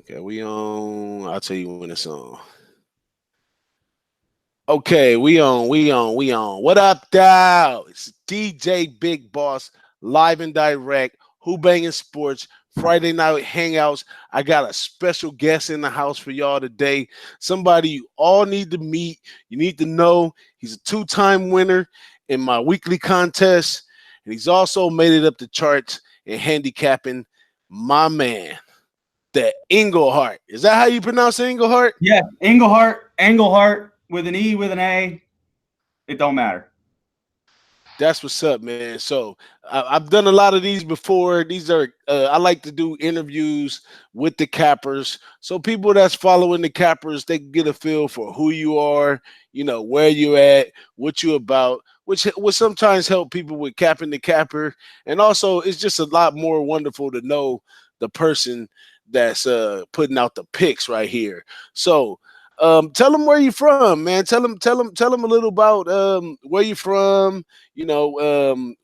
Okay, we on. I'll tell you when it's on. Okay, we on. What up, Dow? It's DJ Big Boss, live and direct, Who Banging Sports, Friday night hangouts. I got a special guest in the house for y'all today. Somebody you all need to meet. You need to know he's a two-time winner in my weekly contest, and he's also made it up the charts in handicapping. My man, the Englehart. Is that how you pronounce it, Englehart? Yeah, Englehart with an E with an A. It don't matter. That's what's up, man. So I've done a lot of these before. These are I like to do interviews with the cappers, so people that's following the cappers they can get a feel for who you are, where you at, what you about, which will sometimes help people with capping the capper, and also it's just a lot more wonderful to know the person that's putting out the picks right here. So tell them where you from, man. Tell them a little about where you from. You know,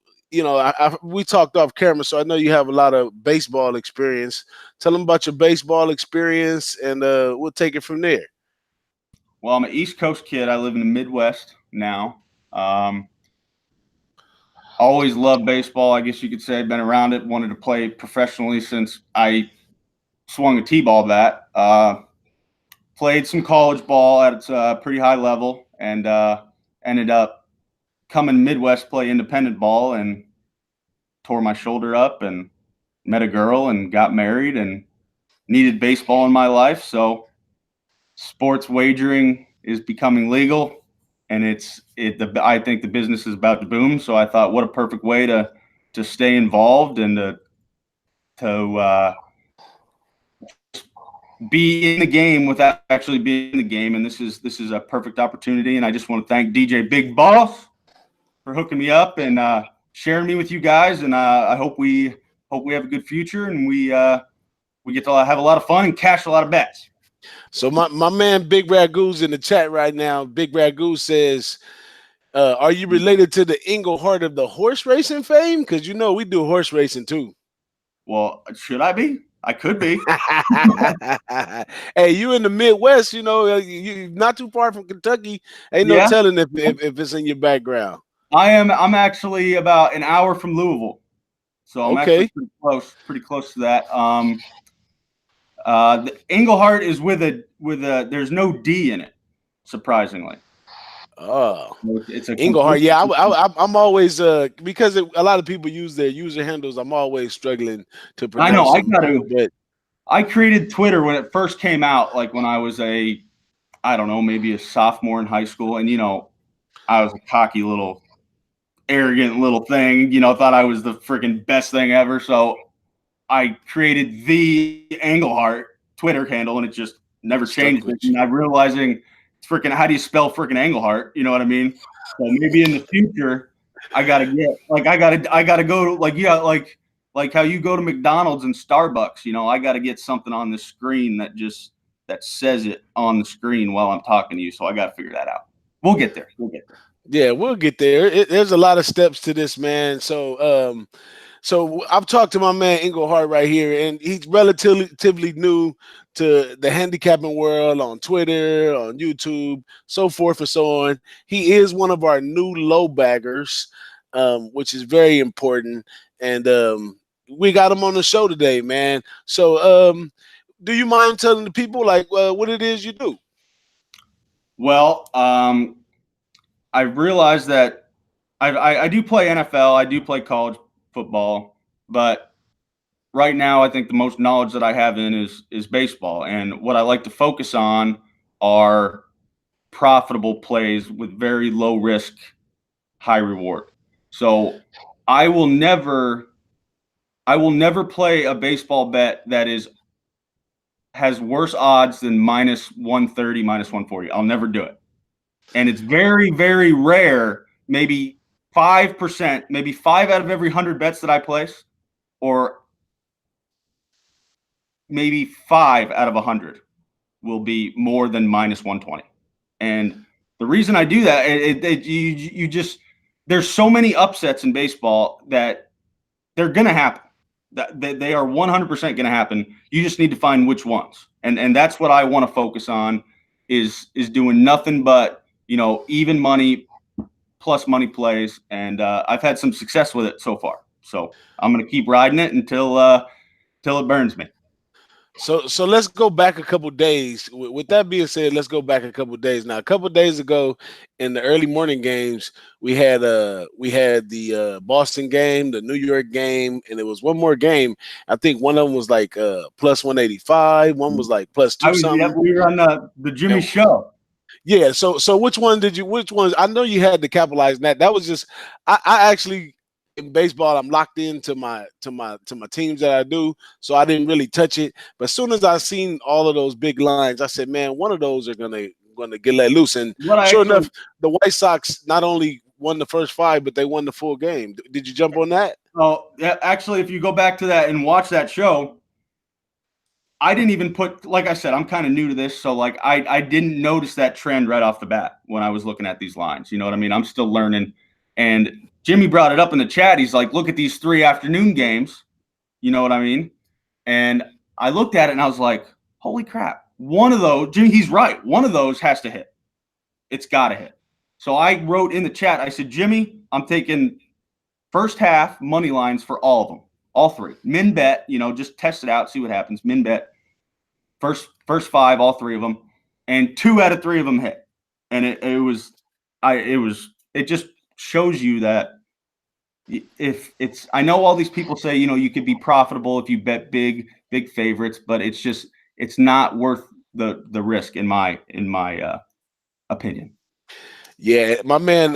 we talked off camera, so I know you have a lot of baseball experience. Tell them about your baseball experience, and we'll take it from there. Well, I'm an East Coast kid. I live in the Midwest now. Always loved baseball, I guess you could say. Been around it. Wanted to play professionally since I swung a T-ball bat. Played some college ball at a pretty high level, and ended up coming Midwest play independent ball and tore my shoulder up and met a girl and got married and needed baseball in my life. So sports wagering is becoming legal, and I think the business is about to boom. So I thought, what a perfect way to stay involved and to be in the game without actually being in the game. And this is a perfect opportunity. And I just want to thank DJ Big Boss for hooking me up and sharing me with you guys. And I hope we have a good future, and we get to have a lot of fun and cash a lot of bets. So my man Big Ragu's in the chat right now. Big Ragu says, are you related to the Englehart of the horse racing fame? Because we do horse racing too. Well, should I be? I could be. Hey, you in the Midwest, you not too far from Kentucky. Ain't no telling if it's in your background. I'm actually about an hour from Louisville, so I'm actually pretty close to that. The Englehart is with a there's no D in it, surprisingly. Oh, it's a Englehart. Yeah, I'm always because a lot of people use their user handles. I'm always struggling to pronounce. I know. I created Twitter when it first came out, like when I was maybe a sophomore in high school, and I was a cocky little, arrogant little thing. Thought I was the freaking best thing ever. So I created the Englehart Twitter handle, and it just never changed. And I'm realizing freaking how do you spell freaking Englehart? You know what I mean? So maybe in the future, I gotta go like how you go to McDonald's and Starbucks. I gotta get something on the screen that says it on the screen while I'm talking to you. So I gotta figure that out. We'll get there. Yeah, we'll get there. There's a lot of steps to this, man. So I've talked to my man Englehart right here, and he's relatively new to the handicapping world on Twitter, on YouTube, so forth and so on. He is one of our new low baggers, which is very important. And we got him on the show today, man. So do you mind telling the people what it is you do? Well, I realized that I do play NFL. I do play college football, but right now I think the most knowledge that I have in is baseball. And what I like to focus on are profitable plays with very low risk, high reward. So I will never play a baseball bet that has worse odds than minus 130, minus 140. I'll never do it. And it's very, very rare, maybe 5%, maybe 5 out of every 100 bets that I place, or maybe 5 out of 100 will be more than minus 120. And the reason I do that, there's so many upsets in baseball that they're going to happen. That they are 100% going to happen. You just need to find which ones, and that's what I want to focus on is doing nothing but even money plus money plays, and I've had some success with it so far. So I'm going to keep riding it until it burns me. So let's go back a couple days. With that being said, let's go back a couple days. Now, a couple days ago, in the early morning games, we had the Boston game, the New York game, and it was one more game. I think one of them was like plus 185. One was like plus I two was yeah, something. we were on the Jimmy And show. yeah, so which one did you? Which ones? I know you had to capitalize on that. That was just I actually in baseball I'm locked into my teams that I do, so I didn't really touch it. But as soon as I seen all of those big lines, I said, man, one of those are gonna get let loose. And What I sure actually enough, the White Sox not only won the first five, but they won the full game. Did you jump on that? Oh, yeah, actually, if you go back to that and watch that show, I didn't even put, like I said, I'm kind of new to this, so like I didn't notice that trend right off the bat when I was looking at these lines. You know what I mean? I'm still learning. And Jimmy brought it up in the chat. He's like, look at these 3 afternoon games. You know what I mean? And I looked at it and I was like, holy crap. One of those, Jimmy, he's right. One of those has to hit. It's got to hit. So I wrote in the chat, I said, Jimmy, I'm taking first half money lines for all of them, all 3. Min bet, just test it out, see what happens. Min bet, first 5, all 3 of them, and 2 out of 3 of them hit. And it just shows you that if it's, I know all these people say, you could be profitable if you bet big favorites, but it's not worth the risk in my opinion. Yeah, my man,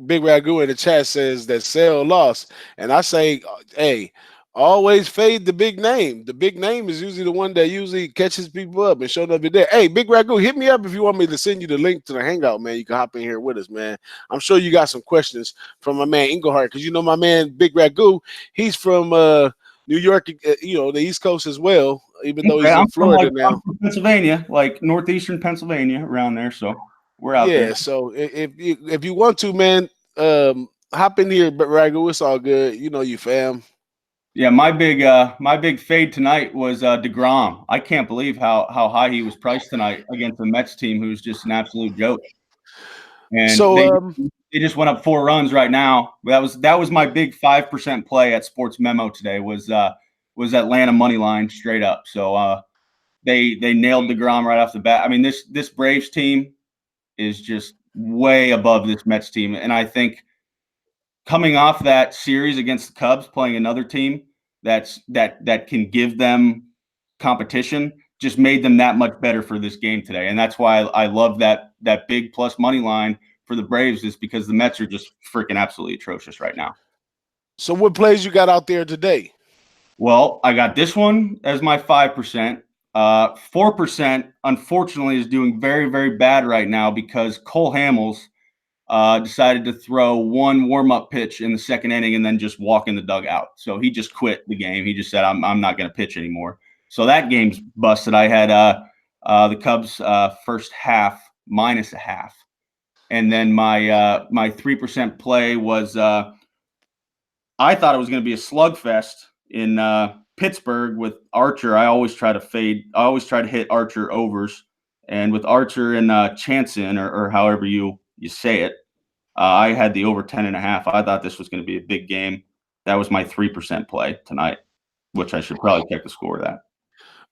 Big Ragu in the chat says that Sale lost, and I say, hey, always fade the big name. The big name is usually the one that usually catches people up and showing up there. Hey, Big Ragu, hit me up if you want me to send you the link to the Hangout, man. You can hop in here with us, man. I'm sure you got some questions from my man Englehart, because my man Big Ragu, he's from New York, the East Coast as well, even though Okay, he's in Florida now. I'm from Pennsylvania, like northeastern Pennsylvania, around there. So we're out there. Yeah, so if you want to, man, hop in here, but Ragu, it's all good. You know you fam. Yeah, my big fade tonight was DeGrom. I can't believe how high he was priced tonight against the Mets team, who's just an absolute joke. And So they just went up 4 runs right now. That was my big 5% play at Sports Memo today. Was Atlanta money line straight up. So they nailed DeGrom right off the bat. I mean, this Braves team is just way above this Mets team, and I think coming off that series against the Cubs, playing another team that can give them competition, just made them that much better for this game today. And that's why I love that big plus money line for the Braves, is because the Mets are just freaking absolutely atrocious right now. so what plays you got out there today? Well, I got this one as my 5%. 4%, unfortunately, is doing very, very bad right now because Cole Hamels decided to throw one warm-up pitch in the second inning and then just walk in the dugout. So he just quit the game. He just said, I'm not going to pitch anymore. So that game's busted. I had the Cubs first half minus a half. And then my 3% play was I thought it was going to be a slugfest in Pittsburgh with Archer. I always try to hit Archer overs. And with Archer and Chanson, or however you say it, I had the over 10.5. I thought this was going to be a big game. That was my 3% play tonight, which I should probably check the score of that.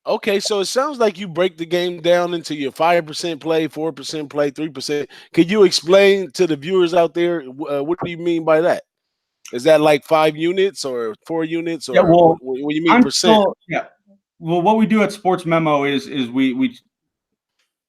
Okay, so it sounds like you break the game down into your 5% play, 4% play, 3%. Could you explain to the viewers out there what do you mean by that? Is that like 5 units or 4 units, Yeah, or well, what do you mean I'm percent? still yeah. Well, what we do at Sports Memo is we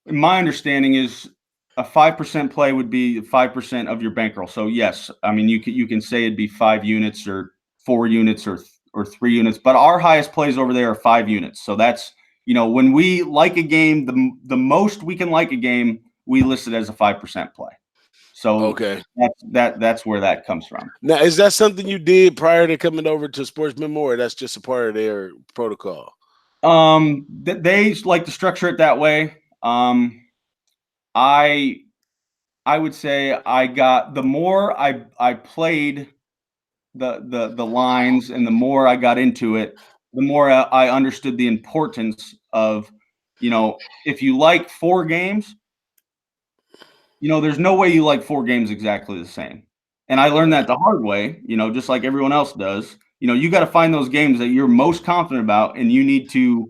my understanding is a 5% play would be 5% of your bankroll. So yes, I mean you can say it'd be 5 units or 4 units or 3 units, but our highest plays over there are 5 units. So that's when we like a game, the most we can like a game, we list it as a 5% play. So Okay. that's where that comes from. Now, is that something you did prior to coming over to Sports Memo, or that's just a part of their protocol? They like to structure it that way. I would say I got the more I played the lines, and the more I got into it, the more I understood the importance of, if you like four games, there's no way you like four games exactly the same. And I learned that the hard way, just like everyone else does. You got to find those games that you're most confident about, and you need to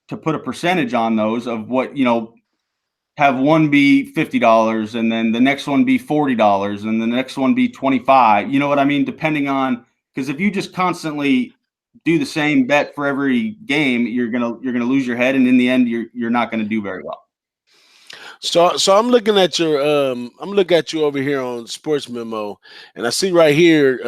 put a percentage on those of what, have one be $50 and then the next one be $40 and the next one be 25. You know what I mean? Depending on, because if you just constantly do the same bet for every game, you're gonna lose your head, and in the end, you're not gonna do very well. So I'm looking at your I'm looking at you over here on Sports Memo, and I see right here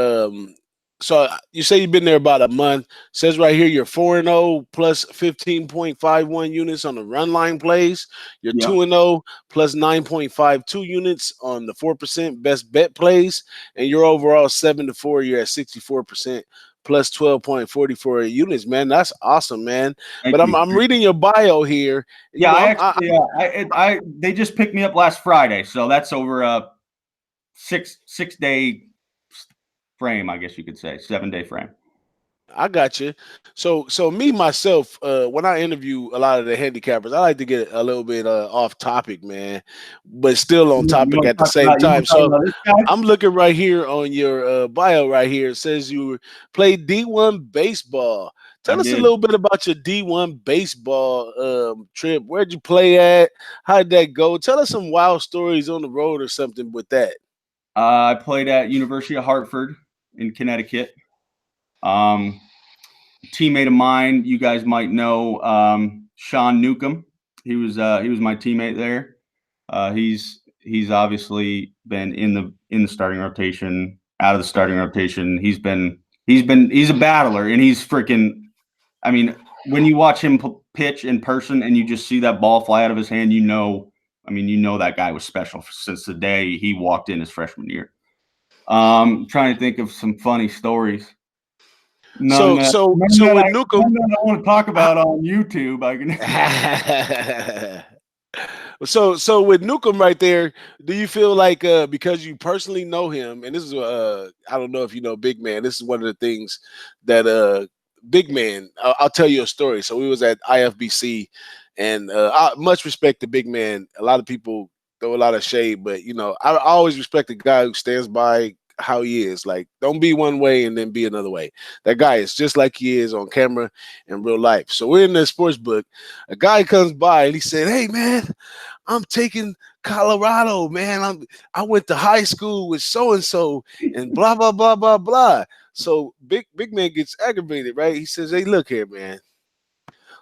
so you say you've been there about a month. Says right here you're 4-0 plus 15.51 units on the run line plays. You're Yeah, 2-0 plus 9.52 units on the 4% best bet plays, and you're overall 7-4. You're at 64% plus 12.44 units. Man, that's awesome, man. thank But I'm you. I'm reading your bio here. You Yeah, know, I I actually, they just picked me up last Friday, so that's over a six day frame, I guess you could say, 7-day frame. I got you. So me myself, when I interview a lot of the handicappers, I like to get a little bit off topic, man, but still on You topic want at to the talk same about? You time. want to talk So about this guy? I'm looking right here on your bio right here. It says you played D1 baseball. I Tell us a did. little bit about your D1 baseball trip. Where'd you play at? How did that go? Tell us some wild stories on the road or something with that. I played at University of Hartford in Connecticut. Teammate of mine, you guys might know, Sean Newcomb. He was my teammate there. He's obviously been in the starting rotation, out of the starting rotation. He's a battler, and he's freaking. I mean, when you watch him pitch in person and you just see that ball fly out of his hand, that guy was special since the day he walked in his freshman year. Trying to think of some funny stories. None So that so none so that with I Newcomb. none that I want to talk about on YouTube. I can. So with Newcomb right there, do you feel like because you personally know him, and this is I don't know if you know Big Man, this is one of the things that Big Man, I'll tell you a story. So we was at IFBC, and much respect to Big Man. A lot of people throw a lot of shade, but I always respect the guy who stands by how he is. Like, don't be one way and then be another way. That guy is just like he is on camera in real life. So we're in the sports book. A guy comes by and he said, "Hey man, I'm taking Colorado, man. I went to high school with so and so and blah blah blah blah blah." So big man gets aggravated, right? He says, "Hey, look here, man.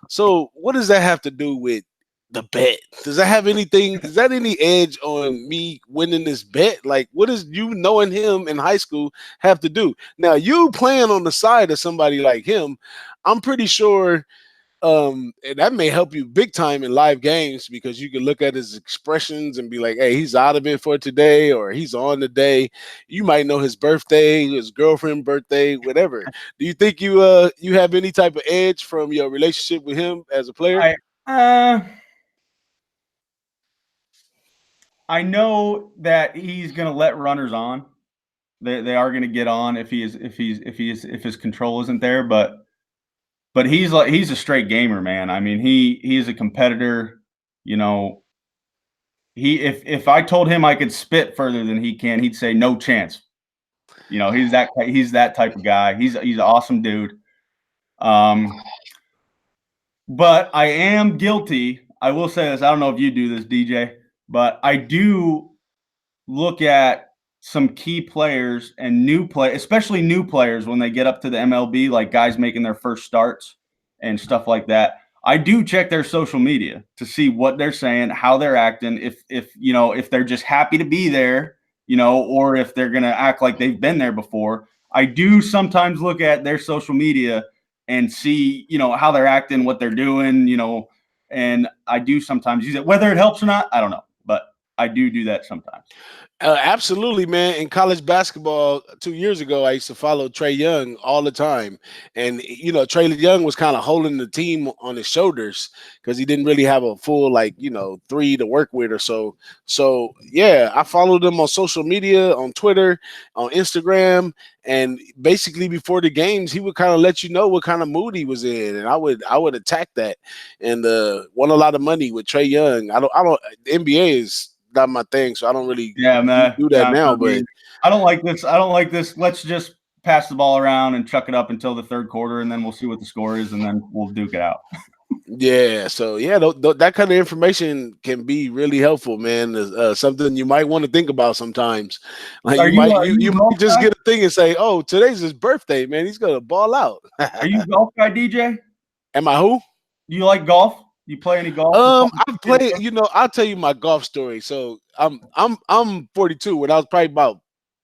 So what does that have to do with the bet? Does that have anything? Is that any edge on me winning this bet? Like, what does you knowing him in high school have to do? Now you playing on the side of somebody like him, I'm pretty sure and that may help you big time in live games because you can look at his expressions and be like, hey, he's out of it for today or he's on today. You might know his birthday, his girlfriend birthday, whatever. Do you think you have any type of edge from your relationship with him as a player? I uh, I know that he's gonna let runners on. They are gonna get on if his control isn't there, but he's a straight gamer, man. I mean, he's a competitor. You know, if I told him I could spit further than he can, he'd say no chance. He's that type of guy. He's an awesome dude. Um, but I am guilty. I will say this. I don't know if you do this, DJ, but I do look at some key players and especially new players when they get up to the MLB, like guys making their first starts and stuff like that. I do check their social media to see what they're saying, how they're acting, if they're just happy to be there, or if they're gonna act like they've been there before. I do sometimes look at their social media and see, how they're acting, what they're doing, and I do sometimes use it. Whether it helps or not, I don't know, but I do that sometimes. Absolutely, man. In college basketball 2 years ago, I used to follow Trey Young all the time, and Trey Young was kind of holding the team on his shoulders because he didn't really have a full three to work with or so. So yeah, I followed him on social media, on Twitter, on Instagram, and basically before the games, he would kind of let you know what kind of mood he was in, and I would attack that, and won a lot of money with Trey Young. I don't. The NBA is not my thing, so I don't really Yeah, man. do that Yeah, now. not But me. I don't like this. I don't like this. Let's just pass the ball around and chuck it up until the third quarter, and then we'll see what the score is, and then we'll duke it out. yeah, so yeah, that kind of information can be really helpful, man. Something you might want to think about sometimes. Like Are you you a golf might just guy? get a thing and say, "Oh, today's his birthday, man. He's gonna ball out." Are you a golf guy, DJ? Am I who? Do you like golf? You play any golf? You play I've played. I'll tell you my golf story. So I'm 42. When I was probably about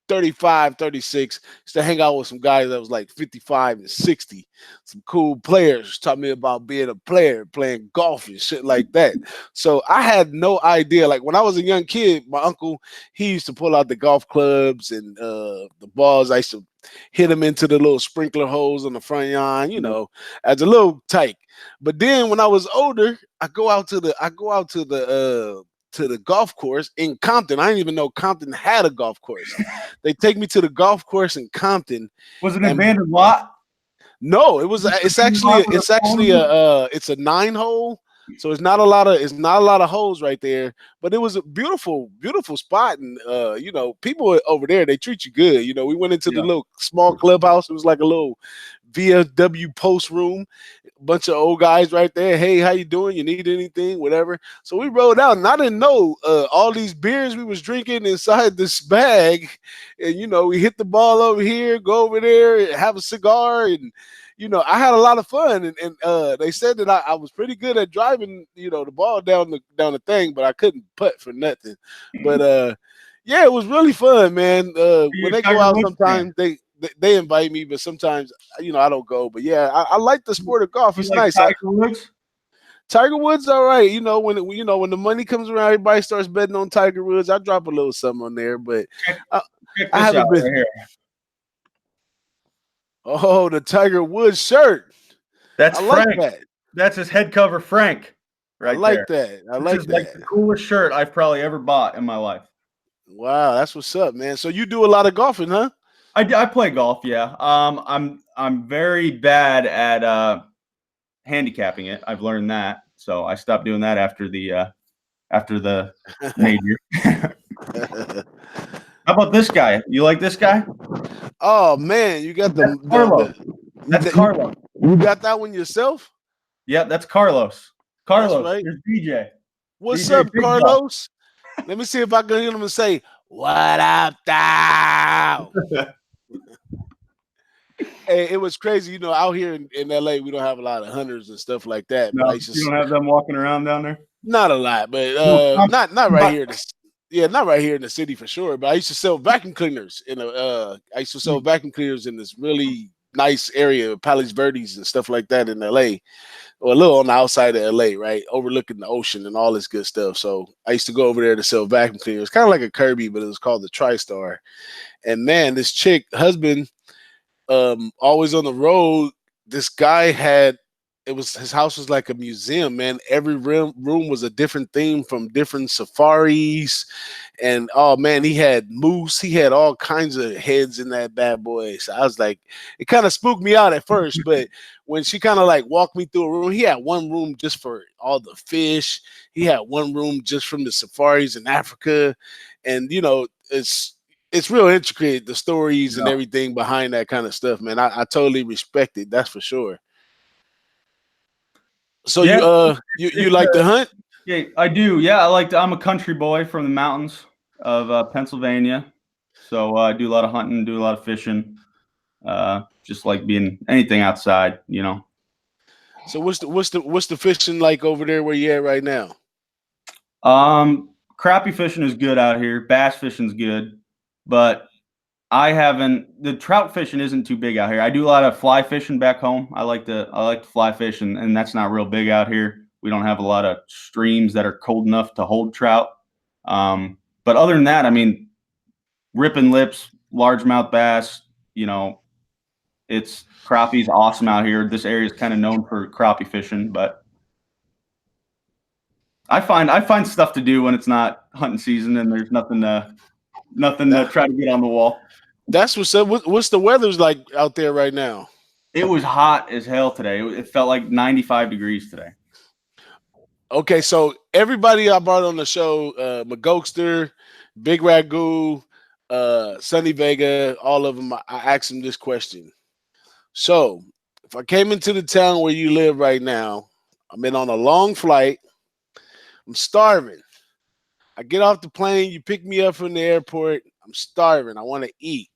35, 36, used to hang out with some guys that was like 55 and 60. Some cool players taught me about being a player, playing golf and shit like that. So I had no idea. Like when I was a young kid, my uncle, he used to pull out the golf clubs and the balls. I used to hit them into the little sprinkler holes on the front yard, as a little tyke. But then when I was older, I go out to the golf course in Compton. I didn't even know Compton had a golf course. They take me to the golf course in Compton, Was it an and abandoned lot? no, it's actually it's a 9 hole, so it's not a lot of holes right there. But it was a beautiful spot, and people over there, they treat you good. We went into the Yeah. little small clubhouse. It was like a little VFW post room, bunch of old guys right there. Hey, how you doing? You need anything? Whatever. So we rolled out, and I didn't know all these beers we was drinking inside this bag. And we hit the ball over here, go over there, have a cigar, and I had a lot of fun. And they said that I was pretty good at driving, the ball down the thing, but I couldn't putt for nothing. But yeah, it was really fun, man. Are you When a they go Tiger out, Woods fan? sometimes they invite me, but sometimes I don't go. But yeah, I like the sport of golf. You It's like nice. Tiger Woods? Tiger Woods, all right. When the money comes around, everybody starts betting on Tiger Woods. I drop a little something on there, but Check, I, check I this out haven't been. right here. Oh, the Tiger Woods shirt. That's I like Frank. that. That's his head cover, Frank, I right like there. that. I This like is like that. the coolest shirt I've probably ever bought in my life. Wow, that's what's up, man. So you do a lot of golfing, huh? I play golf, yeah. I'm very bad at handicapping it. I've learned that, so I stopped doing that after the major. How about this guy? You like this guy? Oh man, you got That's Carlos. That's you, Carlos. you got that one yourself? Yeah, that's Carlos. That's Carlos, right. here's DJ. What's DJ up, Big Boss. Carlos? Let me see if I can hear him and say, "What up, thou?" Hey, it was crazy, out here in LA, we don't have a lot of hunters and stuff like that. But I No, used you to don't have them walking around down there. not a lot, but No, not right but here. Yeah, not right here in the city for sure. But I used to sell vacuum cleaners I used to sell vacuum cleaners in this really nice area, Palos Verdes and stuff like that in LA, or a little on the outside of LA, right, overlooking the ocean and all this good stuff. So I used to go over there to sell vacuum cleaners, kind of like a Kirby, but it was called the TriStar. And man, this chick husband, always on the road. This guy had it was his house was like a museum, man. Every room was a different theme from different safaris, and oh man, he had moose. He had all kinds of heads in that bad boy. So I was like, it kind of spooked me out at first, but when she kind of like walked me through a room, he had one room just for all the fish. He had one room just from the safaris in Africa, and it's real intricate, the stories and yeah, everything behind that kind of stuff, man. I totally respect it. That's for sure. So yeah, you it's like to hunt? yeah, I do. Yeah, I'm a country boy from the mountains of Pennsylvania, so I do a lot of hunting, do a lot of fishing. Just like being anything outside, you know. So what's the fishing like over there where you at right now? Crappie fishing is good out here. Bass fishing's good, but I haven't. The trout fishing isn't too big out here. I do a lot of fly fishing back home. I like to fly fish, and that's not real big out here. We don't have a lot of streams that are cold enough to hold trout. But other than that, I mean, ripping lips, largemouth bass. You know, it's crappie's awesome out here. This area is kind of known for crappie fishing, but I find stuff to do when it's not hunting season and there's nothing to That, try to get on the wall. that's what's up. What's the weather's like out there right now? It was hot as hell today. It felt like 95 degrees today. Okay, so everybody I brought on the show, McGokester, Big Ragu, Sunny Vega, all of them, I asked them this question. So, if I came into the town where you live right now, I'm in on a long flight, I'm starving. I get off the plane, you pick me up from the airport, I'm starving, I want to eat.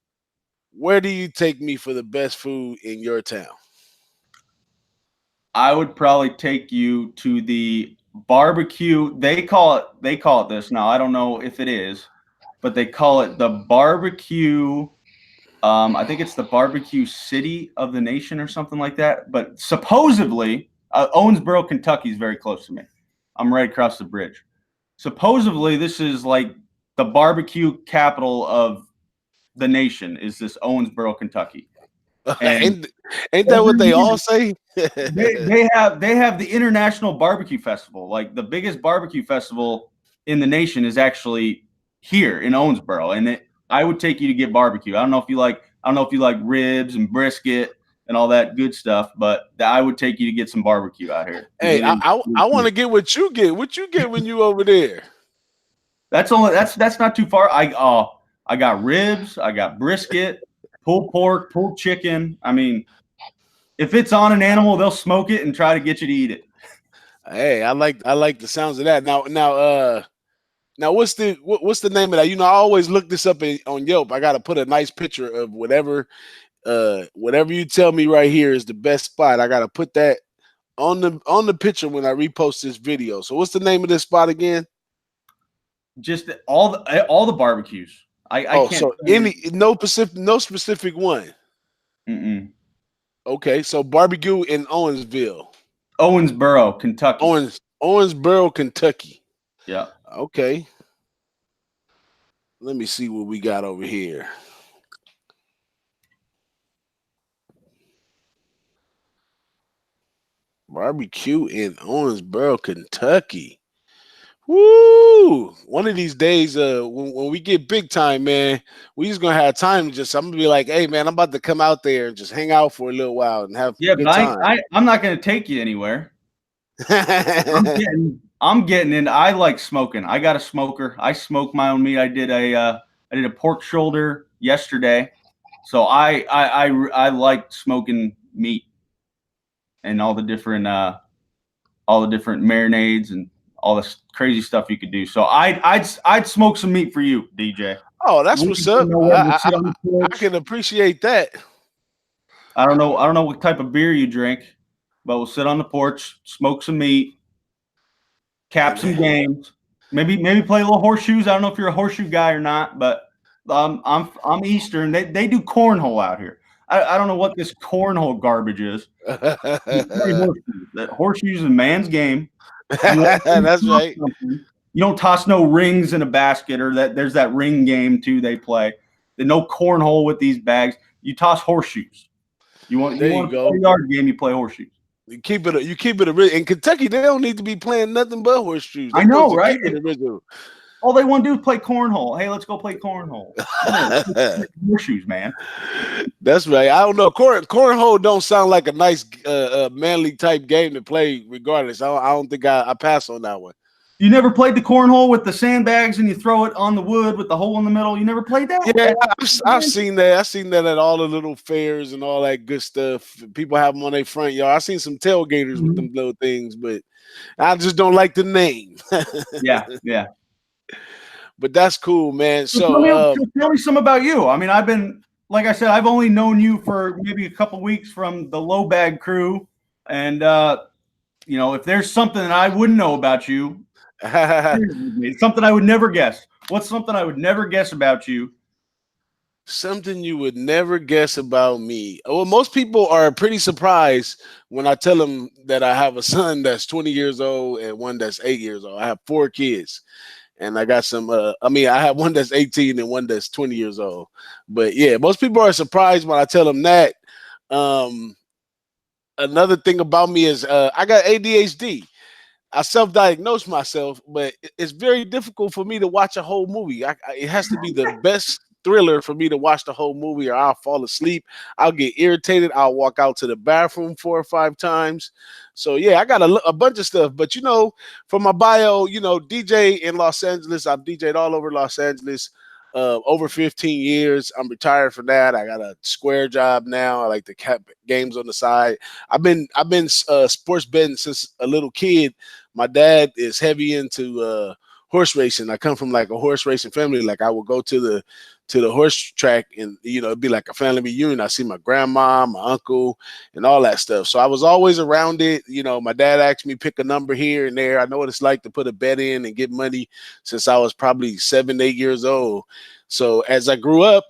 Where do you take me for the best food in your town? I would probably take you to the barbecue. They call it this now. I don't know if it is, but they call it the barbecue. I think it's the barbecue city of the nation or something like that. But supposedly, Owensboro, Kentucky is very close to me. I'm right across the bridge. Supposedly, this is like the barbecue capital of the nation. Is this Owensboro, Kentucky? And ain't ain't that what every they year all say? they have the International Barbecue Festival. Like the biggest barbecue festival in the nation is actually here in Owensboro, and I would take you to get barbecue. I don't know if you like ribs and brisket and all that good stuff, but I would take you to get some barbecue out here because Hey, it is. I want to get what you get. What you get when you over there? That's not too far. I got ribs, I got brisket, pulled pork, pulled chicken. I mean, if it's on an animal, they'll smoke it and try to get you to eat it. Hey, I like the sounds of that. Now what's the name of that? I always look this up on Yelp. I got to put a nice picture of whatever you tell me right here is the best spot. I got to put that on the picture when I repost this video. So what's the name of this spot again? Just all the barbecues. I Oh, can't so tell you. no specific one. Mm-mm. Okay, so barbecue in Owensville, Owensboro, Kentucky. Owensboro, Kentucky. Yeah. Okay, let me see what we got over here. Barbecue in Owensboro, Kentucky. Woo! One of these days, when we get big time, man, we just gonna have time. I'm gonna be like, hey, man, I'm about to come out there and just hang out for a little while and have a Yeah, but good time. I'm not gonna take you anywhere. I'm getting in. I like smoking. I got a smoker. I smoke my own meat. I did a pork shoulder yesterday. So I like smoking meat and all the different marinades and all this crazy stuff you could do. So I'd smoke some meat for you, DJ. Oh, that's We what's can go up. nowhere. We'll sit on the I porch. can appreciate that. I don't know what type of beer you drink, but we'll sit on the porch, smoke some meat, cap And some games, maybe play a little horseshoes. I don't know if you're a horseshoe guy or not, but I'm Eastern. They do cornhole out here. I don't know what this cornhole garbage is. You play horseshoes. That horseshoes is a man's game. You always that's toss right. something. You don't toss no rings in a basket, or there's that ring game too they play. There's no cornhole with these bags. You toss horseshoes. You want There you you want to play go. a yard game, you play horseshoes. You keep it original. In Kentucky, they don't need to be playing nothing but horseshoes. They I supposed know, to right? keep it original. All they want to do is play cornhole. Hey, let's go play cornhole. No, horseshoes, man. That's right. I don't know. Cornhole don't sound like a nice, manly type game to play. Regardless, I don't think I pass on that one. You never played the cornhole with the sandbags and you throw it on the wood with the hole in the middle. You never played that? Yeah, I've seen that. I've seen that at all the little fairs and all that good stuff. People have them on their front yard. I've seen some tailgaters with Mhm. them little things, but I just don't like the name. Yeah, yeah. But that's cool, man. So tell me, So, tell me some about you. I mean, like I said, I've only known you for maybe a couple weeks from the low bag crew, and if there's something that I wouldn't know about you, it's something I would never guess. What's something I would never guess about you? something you would never guess about me. Well, most people are pretty surprised when I tell them that I have a son that's 20 years old and one that's 8 years old. I have 4 kids. and I got some. I mean, I have one that's 18 and one that's 20 years old. But yeah, most people are surprised when I tell them that. Um, Another thing about me is I got ADHD. I self-diagnosed myself, but it's very difficult for me to watch a whole movie. It has to be the best thriller for me to watch the whole movie, or I'll fall asleep. I'll get irritated. I'll walk out to the bathroom 4 or 5 times. So yeah, I got a bunch of stuff. But for my bio, DJ in Los Angeles. I've DJed all over Los Angeles. Over 15 years. I'm retired from that. I got a square job now. I like to cap games on the side. I've been sports betting since a little kid. My dad is heavy into horse racing. I come from like a horse racing family. Like I would go to the horse track, and it'd be like a family reunion. I see my grandma, my uncle, and all that stuff. So I was always around it. My dad asked me pick a number here and there. I know what it's like to put a bet in and get money since I was probably 7, 8 years old. So as I grew up,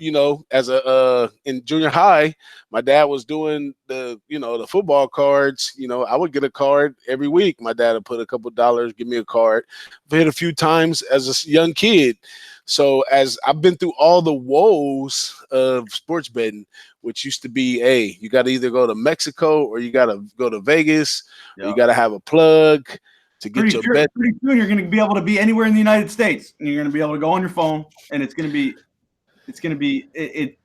as a in junior high, my dad was doing the football cards. I would get a card every week. My dad would put a couple dollars, give me a card. I've hit a few times as a young kid. So as I've been through all the woes of sports betting, which used to be, hey, you got to either go to Mexico or you got to go to Vegas, or you got to have a plug to get your bet. Pretty soon you're going to be able to be anywhere in the United States, and you're going to be able to go on your phone, and it's going to be it.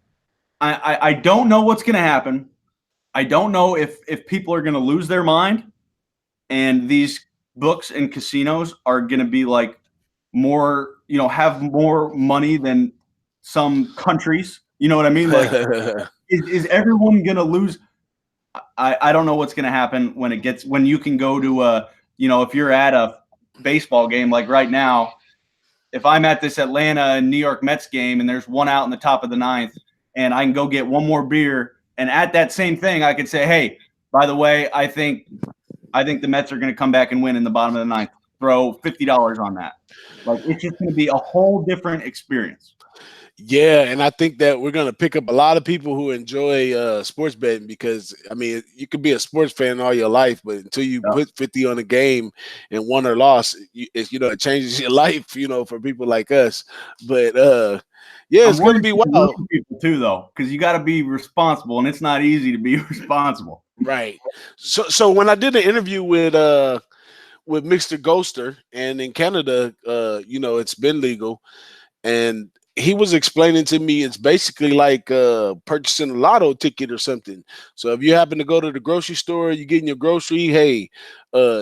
I don't know what's going to happen. I don't know if people are going to lose their mind, and these books and casinos are going to be like more, have more money than some countries. You know what I mean? Like, is everyone going to lose? I don't know what's going to happen when you can go to if you're at a baseball game, like right now, if I'm at this Atlanta and New York Mets game and there's one out in the top of the ninth and I can go get one more beer, and at that same thing, I could say, hey, by the way, I think the Mets are going to come back and win in the bottom of the ninth. Throw $50 on that. Like, it's just going to be a whole different experience. Yeah, and I think that we're gonna pick up a lot of people who enjoy sports betting, because I mean, you could be a sports fan all your life, but until you put 50 on a game and won or lost, it changes your life. For people like us. But yeah, it's gonna be wild. People too, though, because you got to be responsible, and it's not easy to be responsible. Right. So when I did an interview with Mr. Ghoster, and in Canada, it's been legal. And he was explaining to me it's basically like purchasing a lotto ticket or something. So if you happen to go to the grocery store, you're getting your grocery, hey,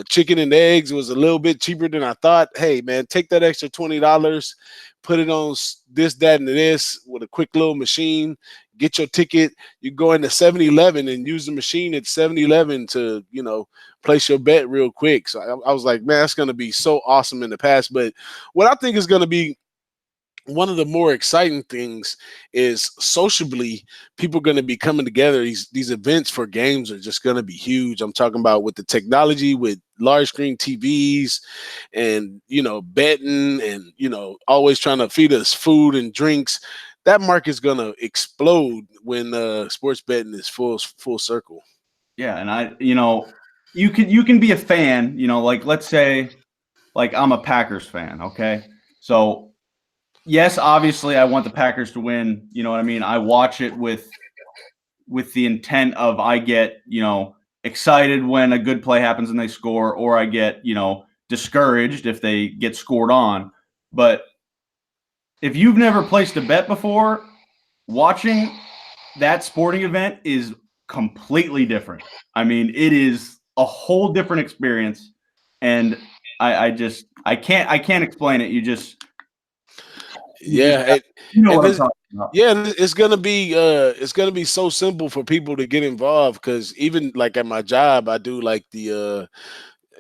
chicken and eggs was a little bit cheaper than I thought. Hey, man, take that extra $20, put it on this, that, and this with a quick little machine, get your ticket. You go into 7-Eleven and use the machine at 7-Eleven to, place your bet real quick. So I was like, man, that's going to be so awesome in the past. But what I think is going to be one of the more exciting things is sociably, people are going to be coming together. These events for games are just going to be huge. I'm talking about with the technology, with large screen TVs, and betting, and always trying to feed us food and drinks. That market's going to explode when sports betting is full circle. Yeah, and you can be a fan. Like, let's say, like, I'm a Packers fan. Okay, so. Yes, obviously, I want the Packers to win. You know what I mean? I watch it with the intent of I get, excited when a good play happens and they score, or I get, discouraged if they get scored on. But if you've never placed a bet before, watching that sporting event is completely different. I mean, it is a whole different experience, and I can't explain it. Yeah, what I'm talking about. Yeah, it's gonna be so simple for people to get involved, because even like at my job, I do like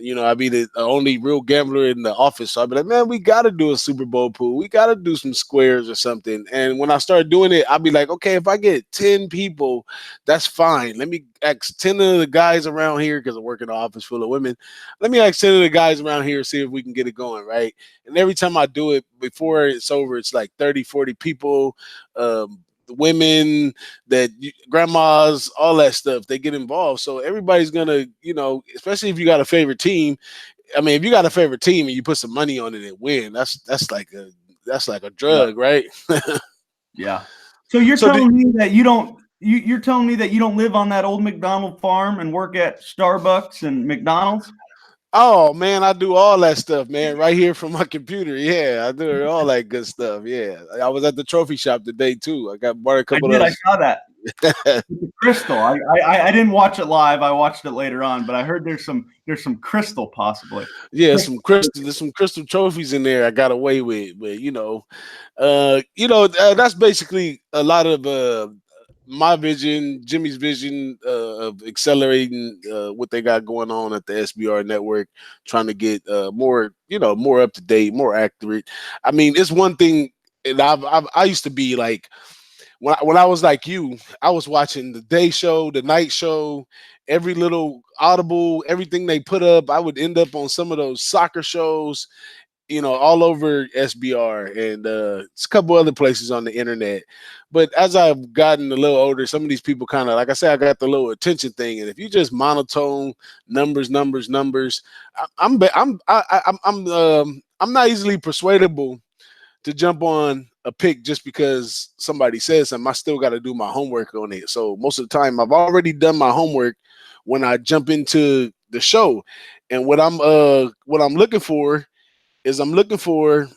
I'd be the only real gambler in the office. So I'd be like, man, we got to do a Super Bowl pool. We got to do some squares or something. And when I started doing it, I'd be like, okay, if I get 10 people, that's fine. Let me ask 10 of the guys around here, because I work in an office full of women. Let me ask 10 of the guys around here, see if we can get it going, right? And every time I do it, before it's over, it's like 30, 40 people. Women, grandmas, all that stuff, they get involved. So everybody's gonna, especially if you got a favorite team, I mean, if you got a favorite team and you put some money on it and win, that's like a Yeah. drug, right? Yeah. So you're So, telling me that you don't you're telling me that you don't live on that old McDonald farm and work at Starbucks and McDonald's? oh man, I do all that stuff, man, right here from my computer. Yeah, I do all that good stuff. Yeah, I was at the trophy shop today too. I got bought a I couple of did. I those. saw that. With the crystal. I didn't watch it live. I watched it later on, but I heard there's some crystal possibly. Yeah, some crystal. There's some crystal trophies in there. I got away with, but that's basically a lot of my vision, Jimmy's vision of accelerating what they got going on at the SBR network, trying to get more, more up to date, more accurate. I mean, it's one thing, and I used to be like when I was like you, I was watching the day show, the night show, every little audible, everything they put up. I would end up on some of those soccer shows, all over SBR and it's a couple other places on the internet. But as I've gotten a little older, some of these people kind of, like I said, I got the little attention thing, and if you just monotone numbers, numbers, numbers, I'm not easily persuadable to jump on a pick just because somebody says something. I still got to do my homework on it. So most of the time, I've already done my homework when I jump into the show, and what I'm looking for is I'm looking for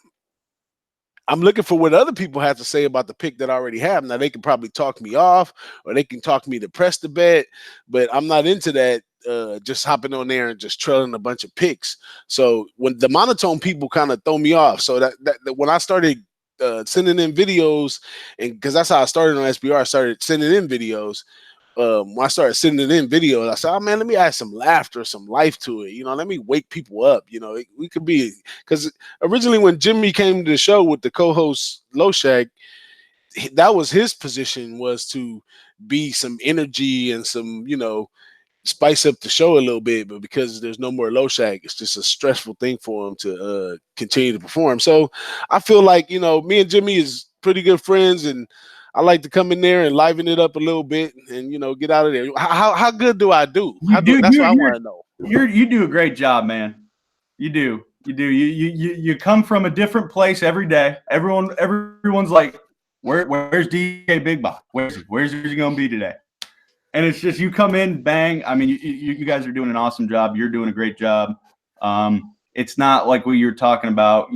what other people have to say about the pick that I already have. Now they can probably talk me off, or they can talk me to press the bet, but I'm not into that. Just hopping on there and just trailing a bunch of picks. So when the monotone people kind of throw me off, so that when I started sending in videos, and because that's how I started on SBR, I started sending in videos. When I started sending it in videos, I said, "Oh man, let me add some laughter, some life to it. Let me wake people up. We could be because originally when Jimmy came to the show with the co-host Loshag, that was his position was to be some energy and some spice up the show a little bit, but because there's no more Loshag, it's just a stressful thing for him to continue to perform. So I feel like me and Jimmy is pretty good friends, and I like to come in there and liven it up a little bit, and get out of there. How good do I do? You do. That's what I want to know. You do a great job, man. You do. You do. You come from a different place every day. Everyone's like, where's DJ Big Boss? Where's he gonna be today? And it's just you come in, bang. I mean, you guys are doing an awesome job. You're doing a great job. It's not like what you're talking about,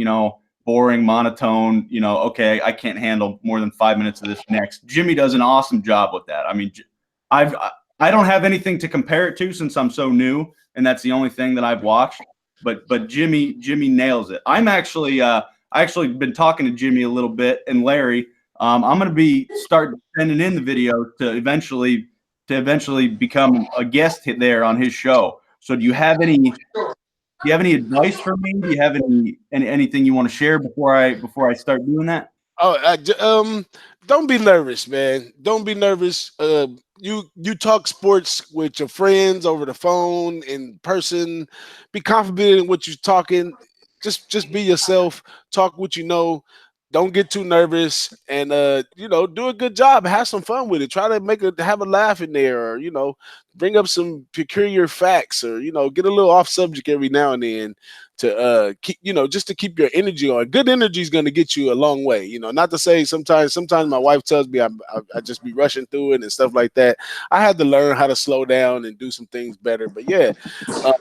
boring, monotone. Okay, I can't handle more than 5 minutes of this next. Jimmy does an awesome job with that. I mean, I don't have anything to compare it to since I'm so new, and that's the only thing that I've watched. But Jimmy nails it. I actually been talking to Jimmy a little bit and Larry. I'm going to be start sending in the video to eventually become a guest there on his show. So do you have any advice for me? Do you have anything you want to share before I start doing that? Don't be nervous, man. Don't be nervous. You talk sports with your friends over the phone, in person. Be confident in what you're talking. Just be yourself. Talk what you know. Don't get too nervous, and do a good job. Have some fun with it. Try to have a laugh in there, or bring up some peculiar facts, or get a little off subject every now and then to keep just to keep your energy on. Good energy is going to get you a long way. Not to say sometimes my wife tells me I just be rushing through it and stuff like that. I had to learn how to slow down and do some things better. But yeah, uh,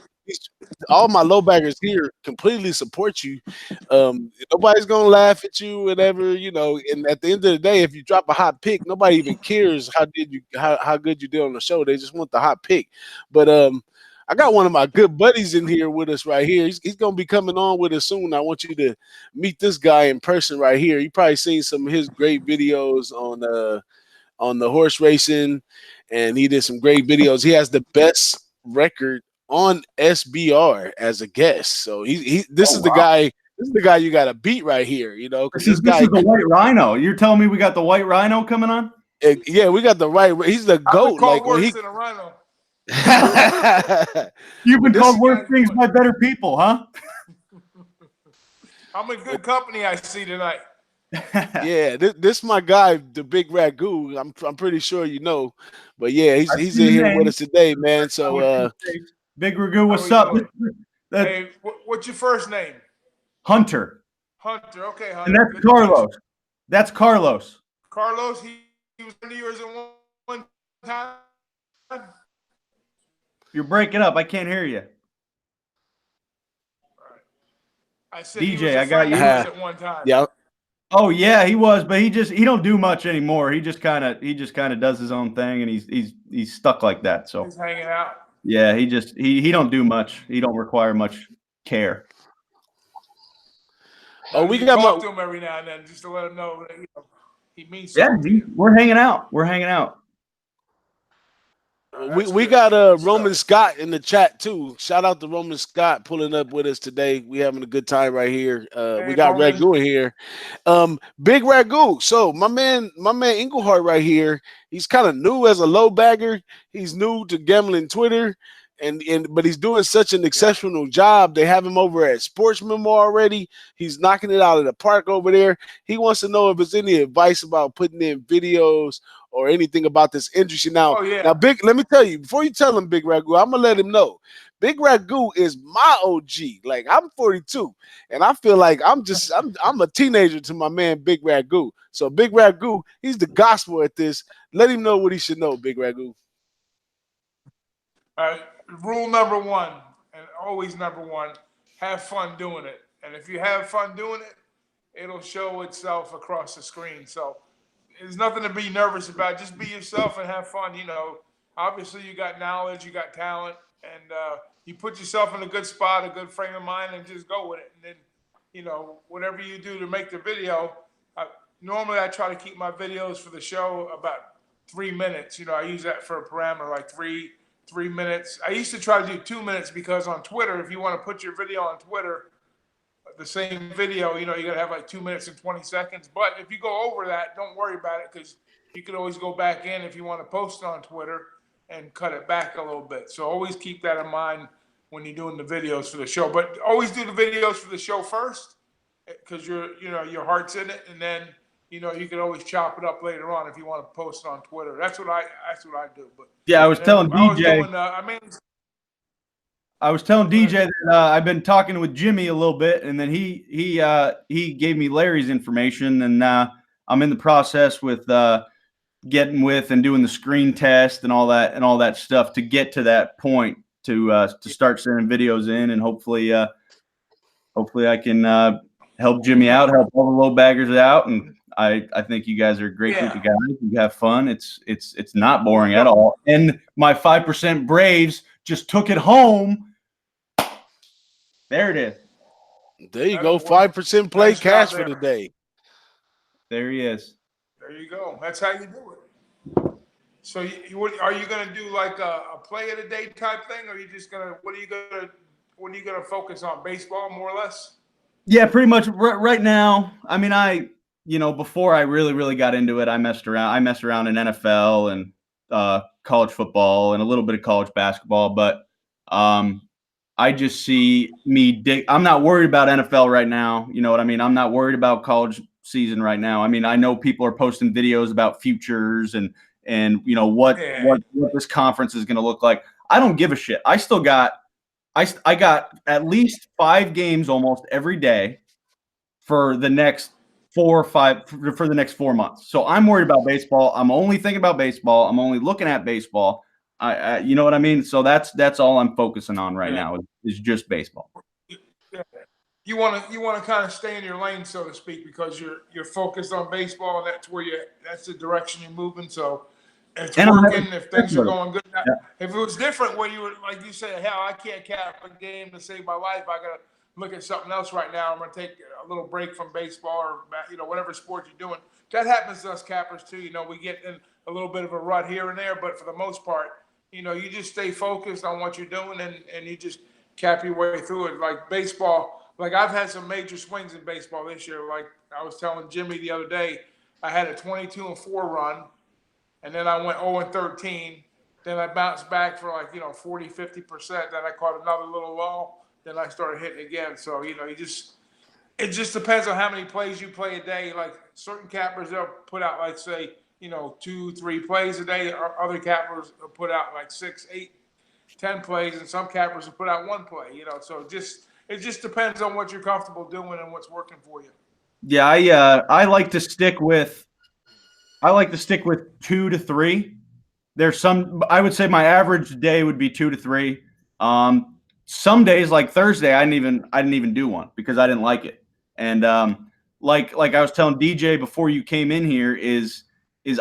all my low baggers here completely support you. Nobody's gonna laugh at you, whatever. And at the end of the day, if you drop a hot pick, nobody even cares how good you did on the show. They just want the hot pick. But I got one of my good buddies in here with us right here. He's gonna be coming on with us soon. I want you to meet this guy in person right here. You probably seen some of his great videos on the horse racing, and he did some great videos. He has the best record on SBR as a guest. So this Oh is the wow! guy. This is the guy you got to beat right here. Because this This guy, is the White Rhino. You're telling me we got the White Rhino coming on? yeah, we got the right. He's the I've been goat. called Like when worse he. than a rhino. You've been This called worse things by better people, huh? I'm in good company, I see tonight. Yeah, this my guy, the big ragu. I'm pretty sure but yeah, I he's see in the here with name. us today, man. So Big Ragu, How what's we up? doing? Hey, what's your first name? Hunter. Hunter. Okay, And Hunter. that's Good to meet Carlos. you. That's Carlos. Carlos, he was under yours at one time. You're breaking up. I can't hear you. I said he was DJ, a I got friend of you. yours at one time. Yeah. Oh yeah, he was, but he don't do much anymore. He just kind of does his own thing, and he's stuck like that. So He's hanging out. yeah, he don't do much. He don't require much care. Oh, Now, we you got talk my. to him every now and then just to let him know that he means Yeah, something to you. we're hanging out. We're hanging out. We That's we good. got Good Roman stuff. Scott in the chat too. Shout out to Roman Scott pulling up with us today. We having a good time right here. We Hey, got Roman. Ragu in here. Big Ragu. So my man Englehart right here. He's kind of new as a low bagger. He's new to gambling Twitter, and but he's doing such an exceptional job. They have him over at Sportsman already. He's knocking it out of the park over there. He wants to know if there's any advice about putting in videos or anything about this industry. Now, Oh, yeah. Big, let me tell you, before you tell him Big Ragu, I'm gonna let him know. Big Ragu is my OG. Like I'm 42, and I feel like I'm a teenager to my man Big Ragu. So Big Ragu, he's the gospel at this. Let him know what he should know, Big Ragu. All right. Rule number one, and always number one, have fun doing it. And if you have fun doing it, it'll show itself across the screen. So there's nothing to be nervous about. Just be yourself and have fun. Obviously you got knowledge, you got talent, and you put yourself in a good spot, a good frame of mind, and just go with it. And then, whatever you do to make the video. Normally I try to keep my videos for the show about 3 minutes. I use that for a parameter, like 3 minutes. I used to try to do 2 minutes because on Twitter, if you want to put your video on Twitter, the same video, you got to have like 2 minutes and 20 seconds. But if you go over that, don't worry about it because you can always go back in if you want to post it on Twitter and cut it back a little bit. So always keep that in mind when you're doing the videos for the show. But always do the videos for the show first because your heart's in it, and then you can always chop it up later on if you want to post it on Twitter. That's what I do. But Yeah, I was telling I was DJ. doing. I was telling DJ that I've been talking with Jimmy a little bit, and then he gave me Larry's information, and I'm in the process with getting with and doing the screen test and all that stuff to get to that point to start sending videos in, and hopefully I can help Jimmy out, help all the low baggers out, and I think you guys are a great group of guys. You have fun. It's not boring at all. And my 5% Braves just took it home. There it is. There you go. 5% play Nice cash job for the there. day. There he is. There you go. That's how you do it. So, are you going to do like a play of the day type thing, or are you just gonna? What are you gonna focus on? Baseball, more or less. Yeah, pretty much right now. I mean, before I really got into it, I messed around. I messed around in NFL and college football and a little bit of college basketball, but I just see I'm not worried about NFL right now. You know what I mean? I'm not worried about college season right now. I mean, I know people are posting videos about futures and what this conference is going to look like. I don't give a shit. I still got I got at least 5 games almost every day for the next 4 months. So I'm worried about baseball. I'm only thinking about baseball. I'm only looking at baseball. You know what I mean? So that's all I'm focusing on right now is just baseball. You want to kind of stay in your lane, so to speak, because you're focused on baseball, and that's the direction you're moving. So if it's working, if things are going good. Now, if it was different, where you were like you said, hell, I can't cap a game to save my life. I gotta look at something else right now. I'm gonna take a little break from baseball or whatever sport you're doing. That happens to us cappers too. We get in a little bit of a rut here and there, but for the most part, you just stay focused on what you're doing, and you just cap your way through it. Like baseball, like I've had some major swings in baseball this year. Like I was telling Jimmy the other day, I had a 22-4 run, and then I went 0-13. Then I bounced back for 40, 50%. Then I caught another little lull. Then I started hitting again. So, it just depends on how many plays you play a day. Like certain cappers, they'll put out, like, say, 2, 3 plays a day. Or other cappers will put out like 6, 8. 10 plays, and some cappers will put out 1 play. So it just depends on what you're comfortable doing and what's working for you. Yeah, I like to stick with 2 to 3. There's some, I would say my average day would be 2 to 3. Some days like Thursday, I didn't even do one because I didn't like it. And like I was telling DJ before you came in here is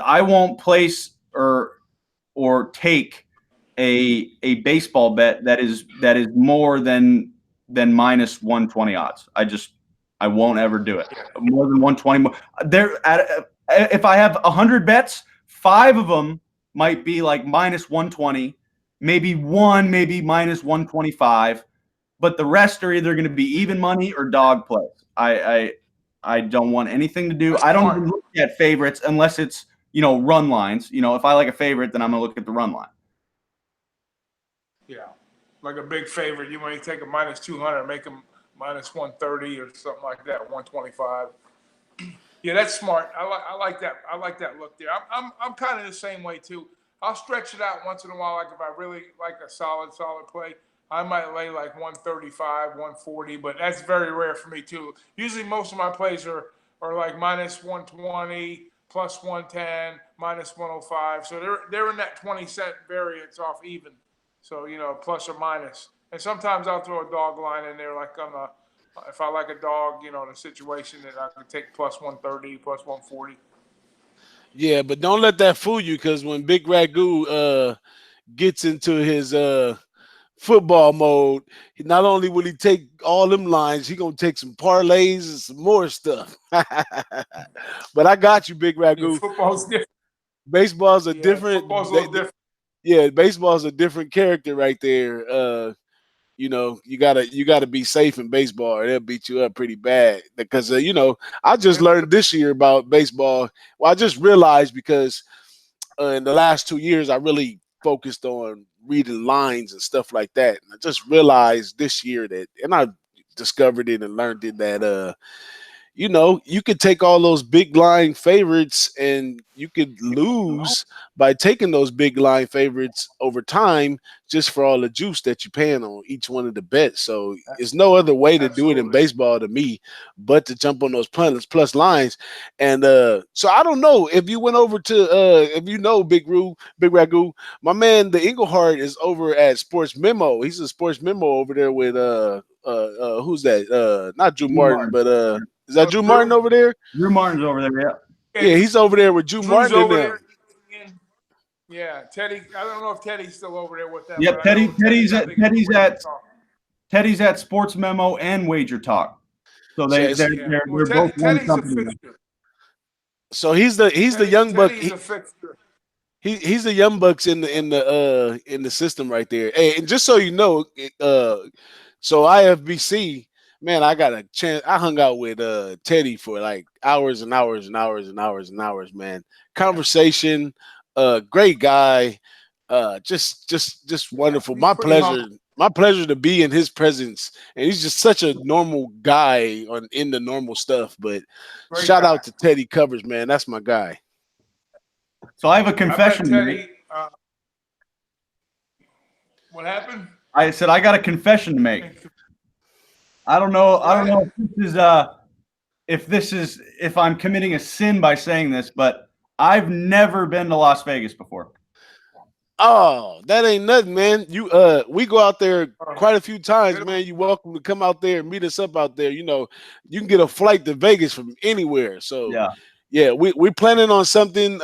I won't place or take a baseball bet that is more than minus 120 odds. I won't ever do it. More than 120. If I have 100 bets, 5 of them might be like minus 120, maybe minus 125, but the rest are either going to be even money or dog plays. I don't want anything to do. That's I don't smart. even look at favorites unless it's run lines. If I like a favorite, then I'm gonna look at the run line. Yeah, like a big favorite, you might take a minus 200, make them minus 130 or something like that, 125. Yeah, that's smart. I like that. I like that look there. I'm kind of the same way too. I'll stretch it out once in a while. Like if I really like a solid play, I might lay like 135, 140, but that's very rare for me too. Usually most of my plays are like minus 120, plus 110, minus 105. So they're in that 20-cent variance off even. So plus or minus. And sometimes I'll throw a dog line in there, like on a if I like a dog, in a situation that I could take plus 130, plus 140. Yeah, but don't let that fool you, because when Big Ragu gets into his football mode, not only will he take all them lines, he gonna take some parlays and some more stuff. But I got you, Big Yeah, Ragu. football's different. Baseball's a Yeah, different. football's a little different. Yeah, baseball's a different character right there. You gotta be safe in baseball, or they'll beat you up pretty bad. Because I just learned this year about baseball. Well, I just realized because in the last 2 years I really focused on reading lines and stuff like that, and I just realized this year that, and I discovered it and learned it that you could take all those big line favorites and you could lose by taking those big line favorites over time just for all the juice that you're paying on each one of the bets. So there's no other way to do it in Absolutely. baseball to me but to jump on those plus lines. And so I don't know if you went over to if Big Ragu, my man the Englehart is over at Sports Memo. He's a Sports Memo over there with who's that? Not Drew Drew Martin, Martin. but is that Drew Martin over there? Drew Martin's over there. Yeah. Yeah, he's over there with Drew Drew's Martin and over them. there. Yeah, Teddy. I don't know if Teddy's still over there with them. Yep. But I know Teddy's I at think it's Teddy's at Sports Memo and Wager Talk. So they're Well, both one Teddy's a company. fixture. So he's the young buck. Teddy's a fixture. He's the young bucks in the system right there. Hey, and just so you know, so IFBC, man, I got a chance. I hung out with Teddy for like hours and hours and hours and hours and hours, man. Conversation, great guy, just wonderful. He's My pretty pleasure. humble. My pleasure to be in his presence, and he's just such a normal guy in the normal stuff. But Great shout guy. out to Teddy Covers, man. That's my guy. So I have a I met confession to make. Teddy. What happened? I said I got a confession to make. I don't know if I'm committing a sin by saying this, but I've never been to Las Vegas before. Oh, that ain't nothing, man. We go out there quite a few times, man. You're welcome to come out there and meet us up out there. You can get a flight to Vegas from anywhere. So yeah, we're planning on something.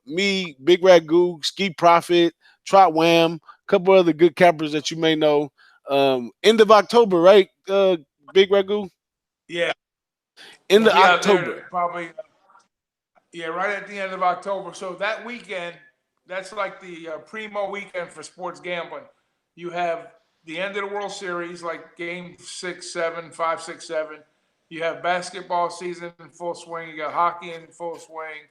Me, Big Ragu, Ski Profit, Trot Wham, a couple other good cappers that you may know. End of October, right? Big Ragu? Yeah. End of We'll be out there October. probably. Yeah, right at the end of October. So that weekend, that's like the primo weekend for sports gambling. You have the end of the World Series, like game 6, 7, 5, 6, 7. You have basketball season in full swing. You got hockey in full swing.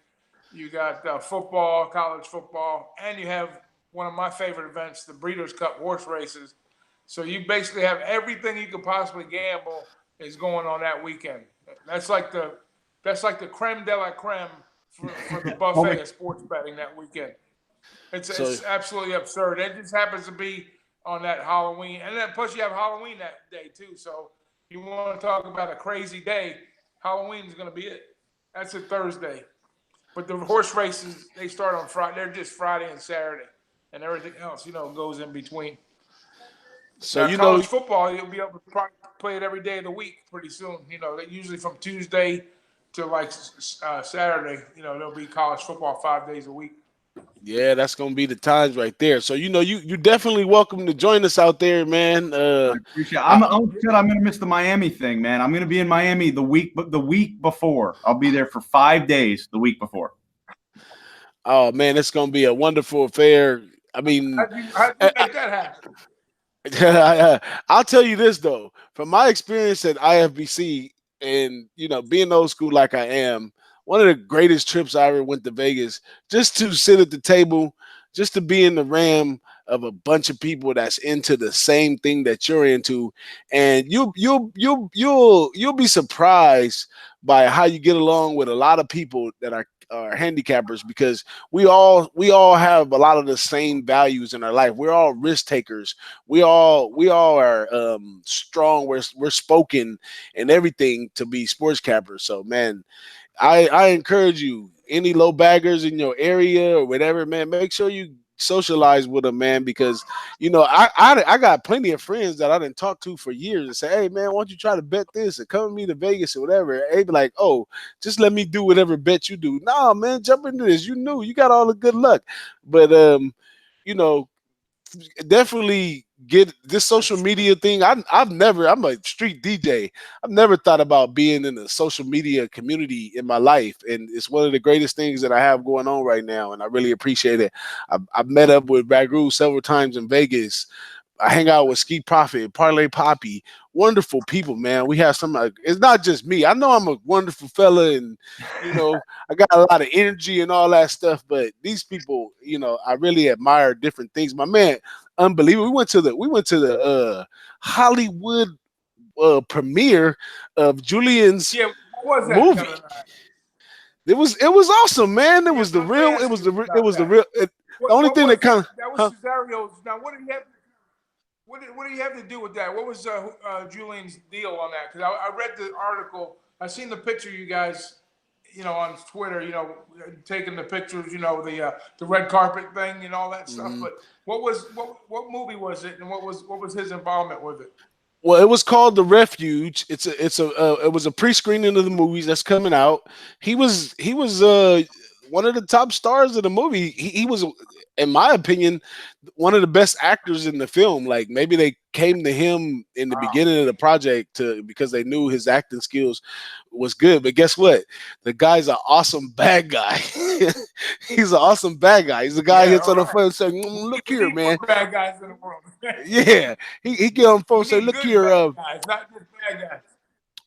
You got football, college football, and you have one of my favorite events, the Breeders' Cup horse races. So you basically have everything you could possibly gamble is going on that weekend. That's like the creme de la creme for the buffet of sports betting that weekend. It's absolutely absurd. It just happens to be on that Halloween, and then plus you have Halloween that day too. So you want to talk about a crazy day? Halloween is going to be it. That's a Thursday. But the horse races they start on Friday. They're just Friday and Saturday, and everything else goes in between. So Now college football, you'll be able to play it every day of the week pretty soon. Usually from Tuesday to like Saturday. There'll be college football 5 days a week. yeah, that's gonna be the times right there. So you definitely welcome to join us out there, man. I appreciate it. I'm upset I'm gonna miss the Miami thing, man. I'm gonna be in Miami the week before. I'll be there for 5 days the week before. Oh man, it's gonna be a wonderful affair. I mean, How'd you make that happen? I'll tell you this though, from my experience at IFBC, and being old school like I am, one of the greatest trips I ever went to Vegas, just to sit at the table, just to be in the ram of a bunch of people that's into the same thing that you're into, and you'll be surprised by how you get along with a lot of people that are handicappers, because we all have a lot of the same values in our life. We're all risk takers. We all are strong. We're spoken and everything to be sports cappers. So man, I encourage you, any low baggers in your area or whatever, man, make sure you socialize with them, man, because I got plenty of friends that I didn't talk to for years and say, hey man, why don't you try to bet this and come with me to Vegas or whatever? They be like, oh, just let me do whatever bet you do. Nah, man, jump into this. You got all the good luck. But you know, definitely get this social media thing. I'm a street DJ. I've never thought about being in a social media community in my life, and it's one of the greatest things that I have going on right now, and I really appreciate it. I've met up with Ragu several times in Vegas. I hang out with Ski Profit, Parlay Poppy, wonderful people, man. We have some. It's not just me. I know I'm a wonderful fella, and I got a lot of energy and all that stuff. But these people, I really admire different things. My man, unbelievable. We went to the Hollywood premiere of Julian's Yeah, what was that the movie. other night? It was awesome, man. It Yeah, was the I'm gonna real. It ask was you about the that. real. The only What thing that was kind that? of, That was huh? Cesario's. Now, what did he have? What do you have to do with that? What was Julian's deal on that? Because I read the article. I seen the picture you guys, on Twitter. Taking the pictures. The red carpet thing and all that stuff. Mhm. But what movie was it? And what was his involvement with it? Well, it was called The Refuge. It was a pre-screening of the movies that's coming out. He was one of the top stars of the movie. He was, in my opinion, one of the best actors in the film. Like maybe they came to him in the Wow. beginning of the project because they knew his acting skills was good. But guess what? The guy's an awesome bad guy. He's an awesome bad guy. He's the guy who Yeah. hits All on the right. phone and says, "Look We here, need more man." bad guys in the world. Yeah, he get on the phone We and say, need "Look good here, bad guys, not just bad guys.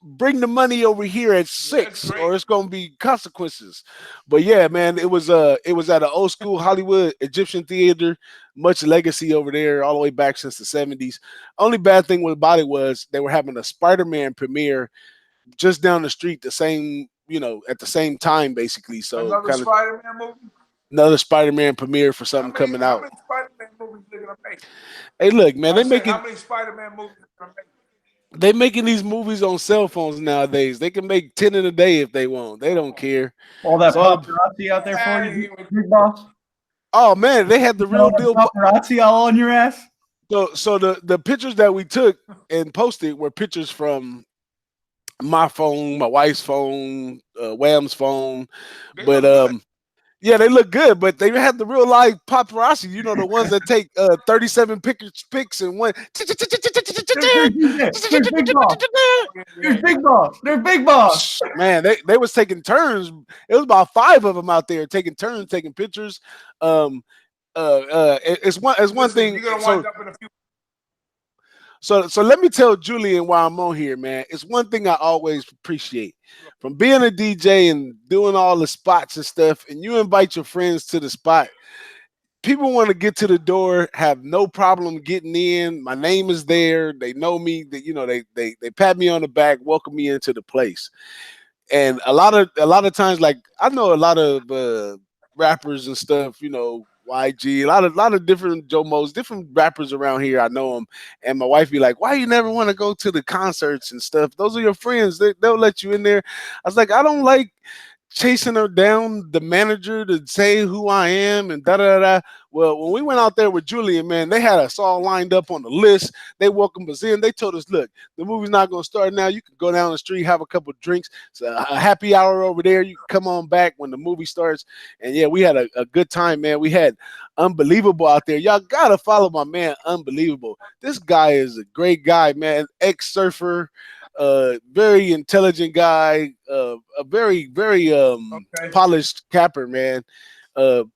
bring the money over here at Yeah, that's 6, great. or it's gonna be consequences." But yeah, man, it was at an old school Hollywood Egyptian theater, much legacy over there, all the way back since the 70s. Only bad thing about it was they were having a Spider-Man premiere just down the street, at the same time, basically. So Another kind of Spider-Man movie. another Spider-Man premiere for How something many coming how out. many Spider-Man movies are they gonna make? Hey, look, man, I said, how many Spider-Man movies are they gonna make? they making these movies on cell phones nowadays. They can make 10 in a day if they want. They don't care. All that So, paparazzi out there for Outta you, here with big boss. oh man, they had the All real that deal. paparazzi all on your ass. So the pictures that we took and posted were pictures from my phone, my wife's phone, Wham's phone. they But look good. yeah, they look good, but they had the real life paparazzi. The ones that take 37 pics and one. There's big boss. Yeah, There's yeah. big boss. There's big boss. Man, they was taking turns. It was about 5 of them out there taking turns, taking pictures. It's one Listen, thing. you're gonna So wind up in a few. so let me tell Julian why I'm on here, man. It's one thing I always appreciate from being a DJ and doing all the spots and stuff. And you invite your friends to the spot. People want to get to the door, have no problem getting in. My name is there. They know me. They pat me on the back, welcome me into the place. And a lot of times, like I know a lot of rappers and stuff, YG, a lot of different Jomos, different rappers around here. I know them, and my wife be like, "Why you never want to go to the concerts and stuff? Those are your friends. They'll let you in there." I was like, "I don't like chasing her down the manager to say who I am and da da da." Well, when we went out there with Julian, man, they had us all lined up on the list. They welcomed us in. They told us, "Look, the movie's not going to start now. You can go down the street, have a couple of drinks. It's a happy hour over there. You can come on back when the movie starts." And yeah, we had a good time, man. We had Unbelievable out there. Y'all gotta follow my man, Unbelievable. This guy is a great guy, man. Ex-surfer, very intelligent guy, a very Okay. polished capper, man.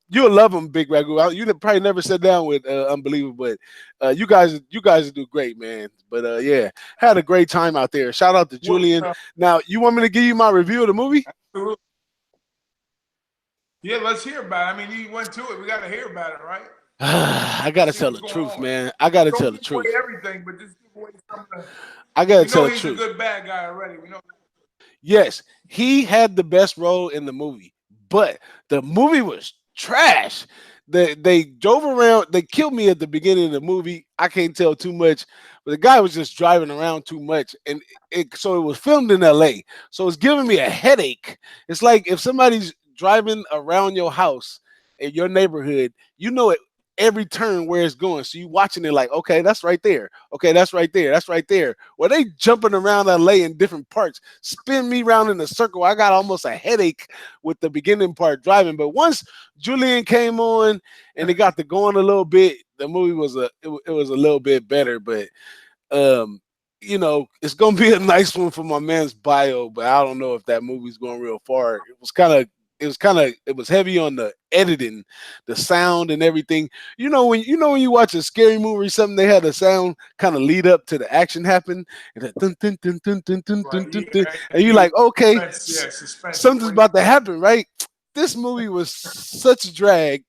You'll love him, Big Ragu. You probably never sat down with Unbelievable, but you guys do great, man. But yeah, had a great time out there. Shout out to What, Julian. Now, you want me to give you my review of the movie? yeah, let's hear about it. I mean, you went to it. We got to hear about it, right? I gotta See tell what's the going truth, on. man. I gotta Don't tell the give away truth. everything, but just give away some of the. I gotta We tell know the he's a truth. good bad guy already. We know. Yes, he had the best role in the movie, but the movie was trash. They drove around. They killed me at the beginning of the movie. I can't tell too much, but the guy was just driving around too much, and so it was filmed in L.A. So it's giving me a headache. It's like if somebody's driving around your house in your neighborhood, you know it every turn where it's going. So you watching it like, okay, that's right there. Okay, that's right there. That's right there. Well, they jumping around LA in different parts, spin me around in a circle. I got almost a headache with the beginning part driving. But once Julian came on and it got to going a little bit, the movie was it was a little bit better. But um, it's gonna be a nice one for my man's bio, but I don't know if that movie's going real far. It was heavy on the editing, the sound and everything. When you watch a scary movie or something, they had the sound kind of lead up to the action happen, and the dun, dun, dun, dun, dun, dun, dun, Right. dun, Yeah. dun, And and you're you like, okay, suspense. Yeah, suspense. You something's wait. about to happen, right? This movie was such a drag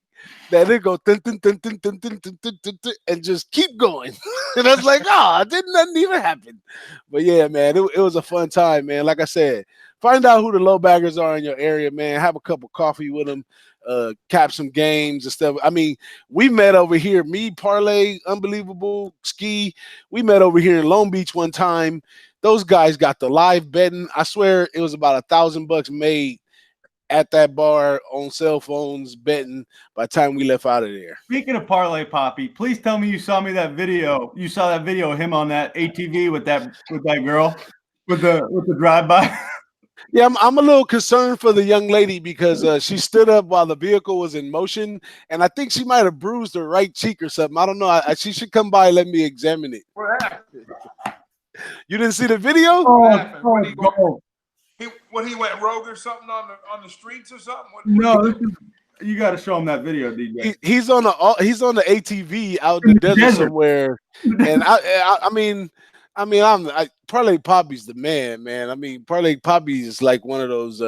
that it go dun, dun, dun, dun, dun, dun, dun, dun, dun, dun, and just keep going. And I was like, oh, didn't nothing even happen. But yeah, man, it was a fun time, man. Like I said, find out who the low baggers are in your area, man. Have a cup of coffee with them, cap some games and stuff. I mean, we met over here, me, Parlay, Unbelievable, Ski. We met over here in Long Beach one time. Those guys got the live betting. I swear it was about $1,000 made at that bar on cell phones betting by the time we left out of there. Speaking of Parlay Poppy, please tell me you saw that video. You saw that video of him on that ATV with that girl with the drive by. Yeah, I'm a little concerned for the young lady because she stood up while the vehicle was in motion, and I think she might have bruised her right cheek or something. I don't know. She should come by and let me examine it. What happened? You didn't see the video? What happened? Oh, He went rogue or something on the streets or something? no, you got to show him that video, DJ. He's on the ATV out in the desert somewhere, and Parlay Poppy's the man. I mean, Parlay Poppy is like one of those.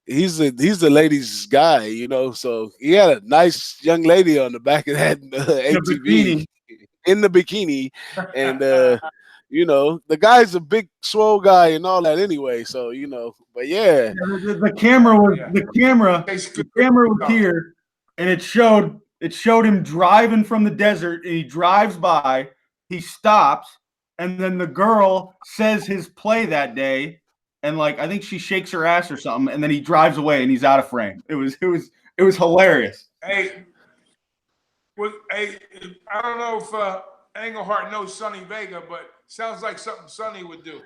He's the ladies' guy, So he had a nice young lady on the back of that ATV in the bikini, and the guy's a big swole guy and all that anyway. So but yeah, the camera was here, and it showed him driving from the desert, and he drives by, he stops, and then the girl says his play that day, and I think she shakes her ass or something, and then he drives away and he's out of frame. It was hilarious. Hey, I don't know if Englehart knows Sonny Vega, but sounds like something Sonny would do.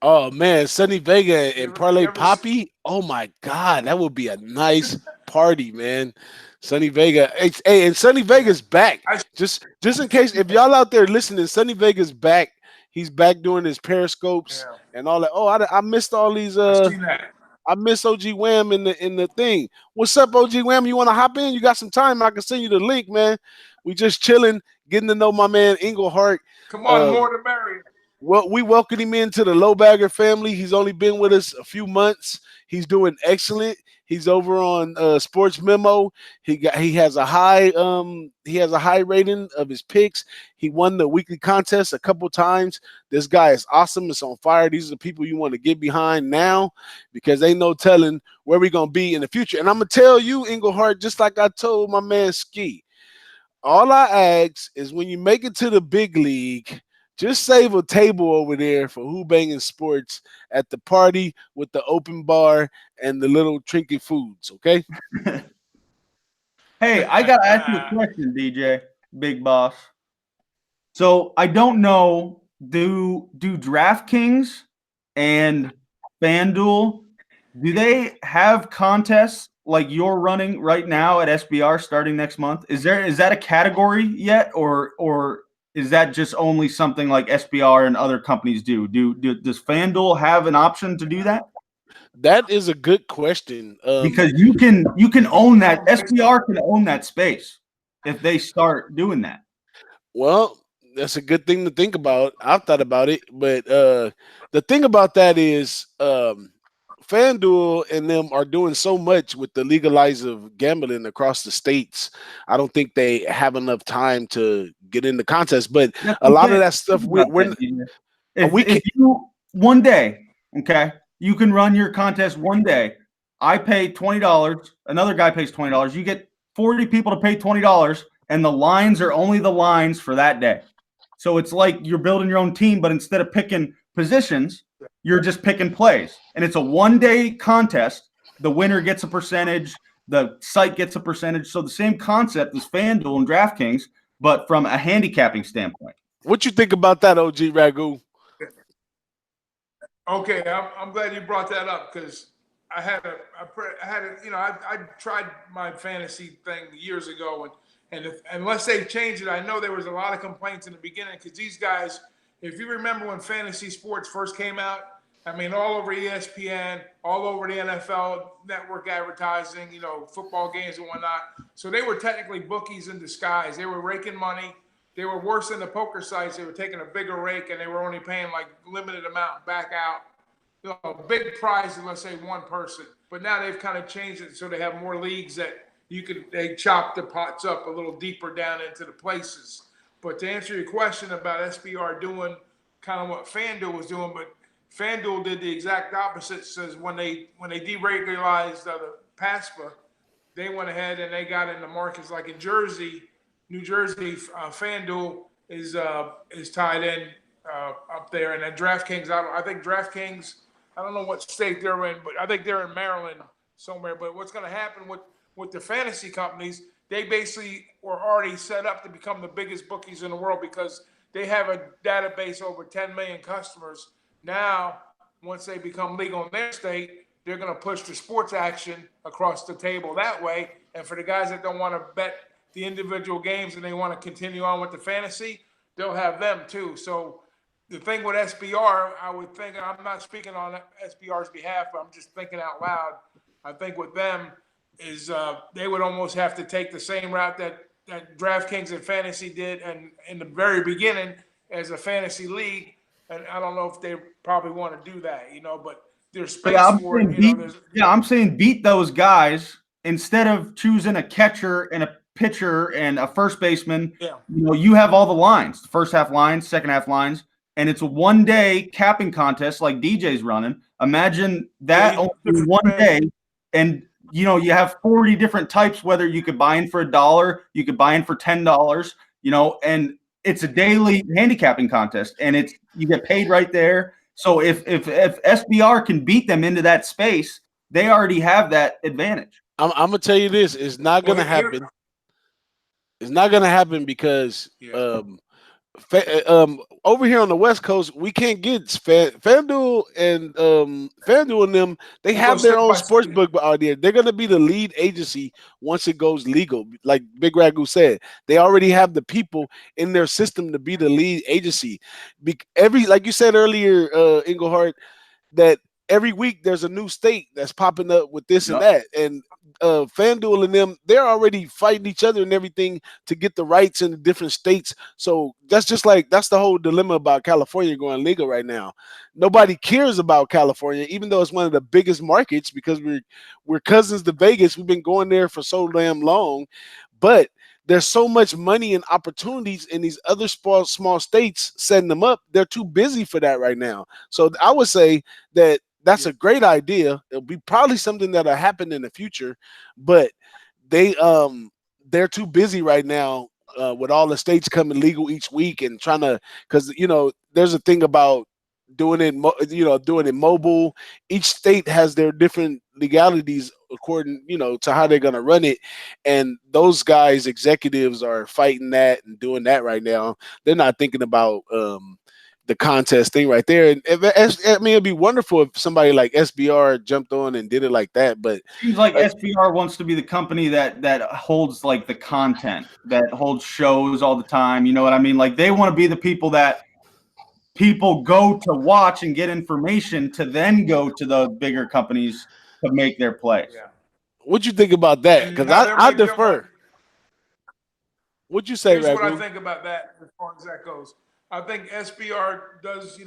Oh man, Sonny Vega and Parlay Poppy. Oh my God, that would be a nice party, man. Sonny Vega. Hey, and Sonny Vega's back. Just in case, if y'all out there listening, Sonny Vega's back. He's back doing his periscopes and all that. Oh, I missed all these. I miss OG Wham in the thing. What's up, OG Wham? You want to hop in? You got some time? I can send you the link, man. We just chilling, getting to know my man Englehart. Come on, more the merrier. Well, we welcome him into the Low Bagger family. He's only been with us a few months. He's doing excellent. He's over on Sports Memo. He has a high rating of his picks. He won the weekly contest a couple times. This guy is awesome. It's on fire. These are the people you want to get behind now because they no telling where we're gonna be in the future. And I'm gonna tell you, Englehart, just like I told my man Ski. All I ask is when you make it to the big league, just save a table over there for Who-Bangin Sports at the party with the open bar and the little trinket foods, okay? Hey, I gotta ask you a question, DJ, Big Boss. So I don't know, do DraftKings and FanDuel, do they have contests like you're running right now at SBR starting next month? Is that a category yet, or is that just only something like SBR and other companies do? Does FanDuel have an option to do that? That is a good question. Because you can own that. SBR can own that space if they start doing that. Well, that's a good thing to think about. I've thought about it, but the thing about that is FanDuel and them are doing so much with the legalize of gambling across the states. I don't think they have enough time to get in the contest. But a lot of that stuff, if you one day, okay, you can run your contest one day. I pay $20. Another guy pays $20. You get 40 people to pay $20, and the lines are only the lines for that day. So it's like you're building your own team, but instead of picking positions, you're just picking plays. And it's a one-day contest. The winner gets a percentage. The site gets a percentage. So the same concept as FanDuel and DraftKings, but from a handicapping standpoint. What you think about that, OG Ragu? Okay, I'm glad you brought that up because I tried my fantasy thing years ago, and unless they've changed it, I know there was a lot of complaints in the beginning because these guys, if you remember when fantasy sports first came out, I mean, all over ESPN, all over the NFL network advertising, football games and whatnot. So they were technically bookies in disguise. They were raking money. They were worse than the poker sites. They were taking a bigger rake, and they were only paying like limited amount back out. Big prize, let's say one person. But now they've kind of changed it so they have more leagues that they chop the pots up a little deeper down into the places. But to answer your question about SBR doing kind of what FanDuel was doing, but FanDuel did the exact opposite. Says when they deregularized the PASPA, they went ahead and they got into markets like in New Jersey, FanDuel is tied in up there, and then DraftKings. I think DraftKings. I don't know what state they're in, but I think they're in Maryland somewhere. But what's going to happen with the fantasy companies? They basically were already set up to become the biggest bookies in the world because they have a database over 10 million customers. Now, once they become legal in their state, they're going to push the sports action across the table that way. And for the guys that don't want to bet the individual games and they want to continue on with the fantasy, they'll have them too. So the thing with SBR, I would think, and I'm not speaking on SBR's behalf, but I'm just thinking out loud. I think with them is they would almost have to take the same route that DraftKings and Fantasy did, and in the very beginning as a fantasy league. And I don't know if they probably want to do that, but there's space for it. I'm saying beat those guys instead of choosing a catcher and a pitcher and a first baseman. Yeah. You have all the lines, the first half lines, second half lines. And it's a one-day capping contest like DJ's running. Imagine that only one day, and you have 40 different types. Whether you could buy in for $1, you could buy in for $10. And it's a daily handicapping contest, and you get paid right there. So if SBR can beat them into that space, they already have that advantage. I'm gonna tell you this: it's not gonna happen. It's not gonna happen because over here on the West Coast, we can't get FanDuel and FanDuel and them. They have their own sports book out there. They're gonna be the lead agency once it goes legal. Like Big Ragu said, they already have the people in their system to be the lead agency. Like you said earlier, Englehart, that every week there's a new state that's popping up with this and Yep. that. And FanDuel and them, they're already fighting each other and everything to get the rights in the different states. So that's just like that's the whole dilemma about California going legal right now. Nobody cares about California, even though it's one of the biggest markets because we're cousins to Vegas. We've been going there for so damn long, but there's so much money and opportunities in these other small states setting them up. They're too busy for that right now. So I would say that that's a great idea. It'll be probably something that'll happen in the future, but they they're too busy right now with all the states coming legal each week and trying to because there's a thing about doing it mobile. Each state has their different legalities according to how they're going to run it, and those guys executives are fighting that and doing that right now. They're not thinking about the contest thing right there. And I mean, it'd be wonderful if somebody like SBR jumped on and did it like that. But Seems like SBR wants to be the company that holds like the content, that holds shows all the time. You know what I mean? Like they want to be the people that people go to watch and get information to then go to the bigger companies to make their plays. Yeah. what you think about that? And Because now I they're jumping. defer. What'd you say, Here's what I Ragu? think about that as far as that goes. I think SBR does,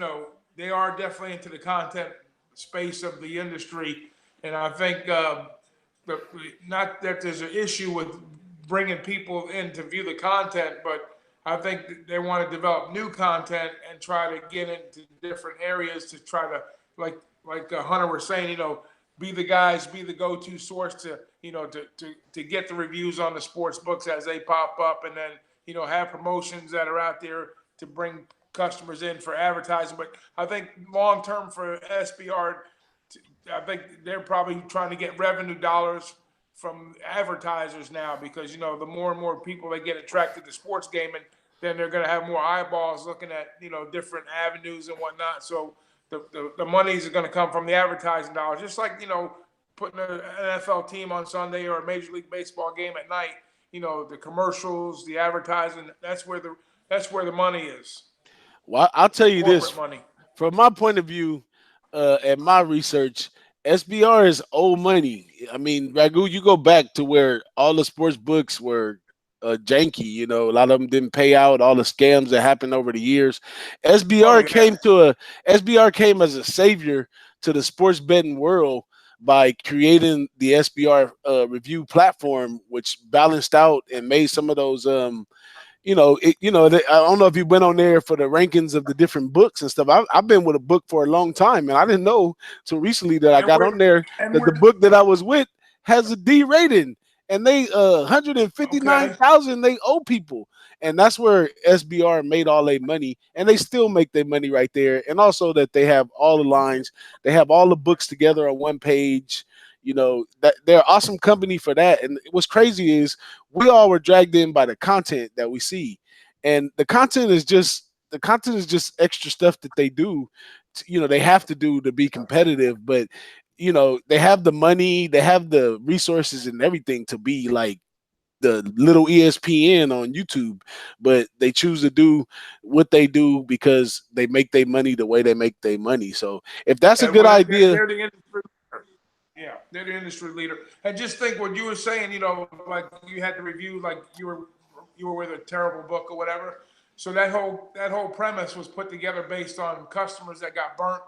they are definitely into the content space of the industry. And I think not that there's an issue with bringing people in to view the content, but I think they want to develop new content and try to get into different areas to try to, like Hunter was saying, be the guys, be the go-to source to, to get the reviews on the sports books as they pop up, and then, have promotions that are out there to bring customers in for advertising. But I think long-term for SBR, I think they're probably trying to get revenue dollars from advertisers now because, the more and more people they get attracted to sports gaming, then they're going to have more eyeballs looking at, different avenues and whatnot. So the monies are going to come from the advertising dollars, just like, putting an NFL team on Sunday or a Major League Baseball game at night. The commercials, the advertising, that's where the money is. Well, I'll tell you this Corporate money. from my point of view, and my research, SBR is old money. I mean, Ragu, you go back to where all the sports books were janky. A lot of them didn't pay out. All the scams that happened over the years. Oh SBR yeah. SBR came as a savior to the sports betting world by creating the SBR review platform, which balanced out and made some of those I don't know if you went on there for the rankings of the different books and stuff. I've been with a book for a long time, and I didn't know till recently that I And got we're on there and that the we're book that I was with has a D rating, and they 159,000 they owe people, and that's where SBR made all their money, and they still make their money right there, and also that they have all the lines, they have all the books together on one page. That they're an awesome company for that. And what's crazy is we all were dragged in by the content that we see, and the content is just extra stuff that they do. They have to do to be competitive, but they have the money, they have the resources and everything to be like the little ESPN on YouTube, but they choose to do what they do because they make their money the way they make their money. So if that's a and good we're, idea, they're the industry. Yeah, they're the industry leader. And just think what you were saying, like you had to review, like you were with a terrible book or whatever. So that whole premise was put together based on customers that got burnt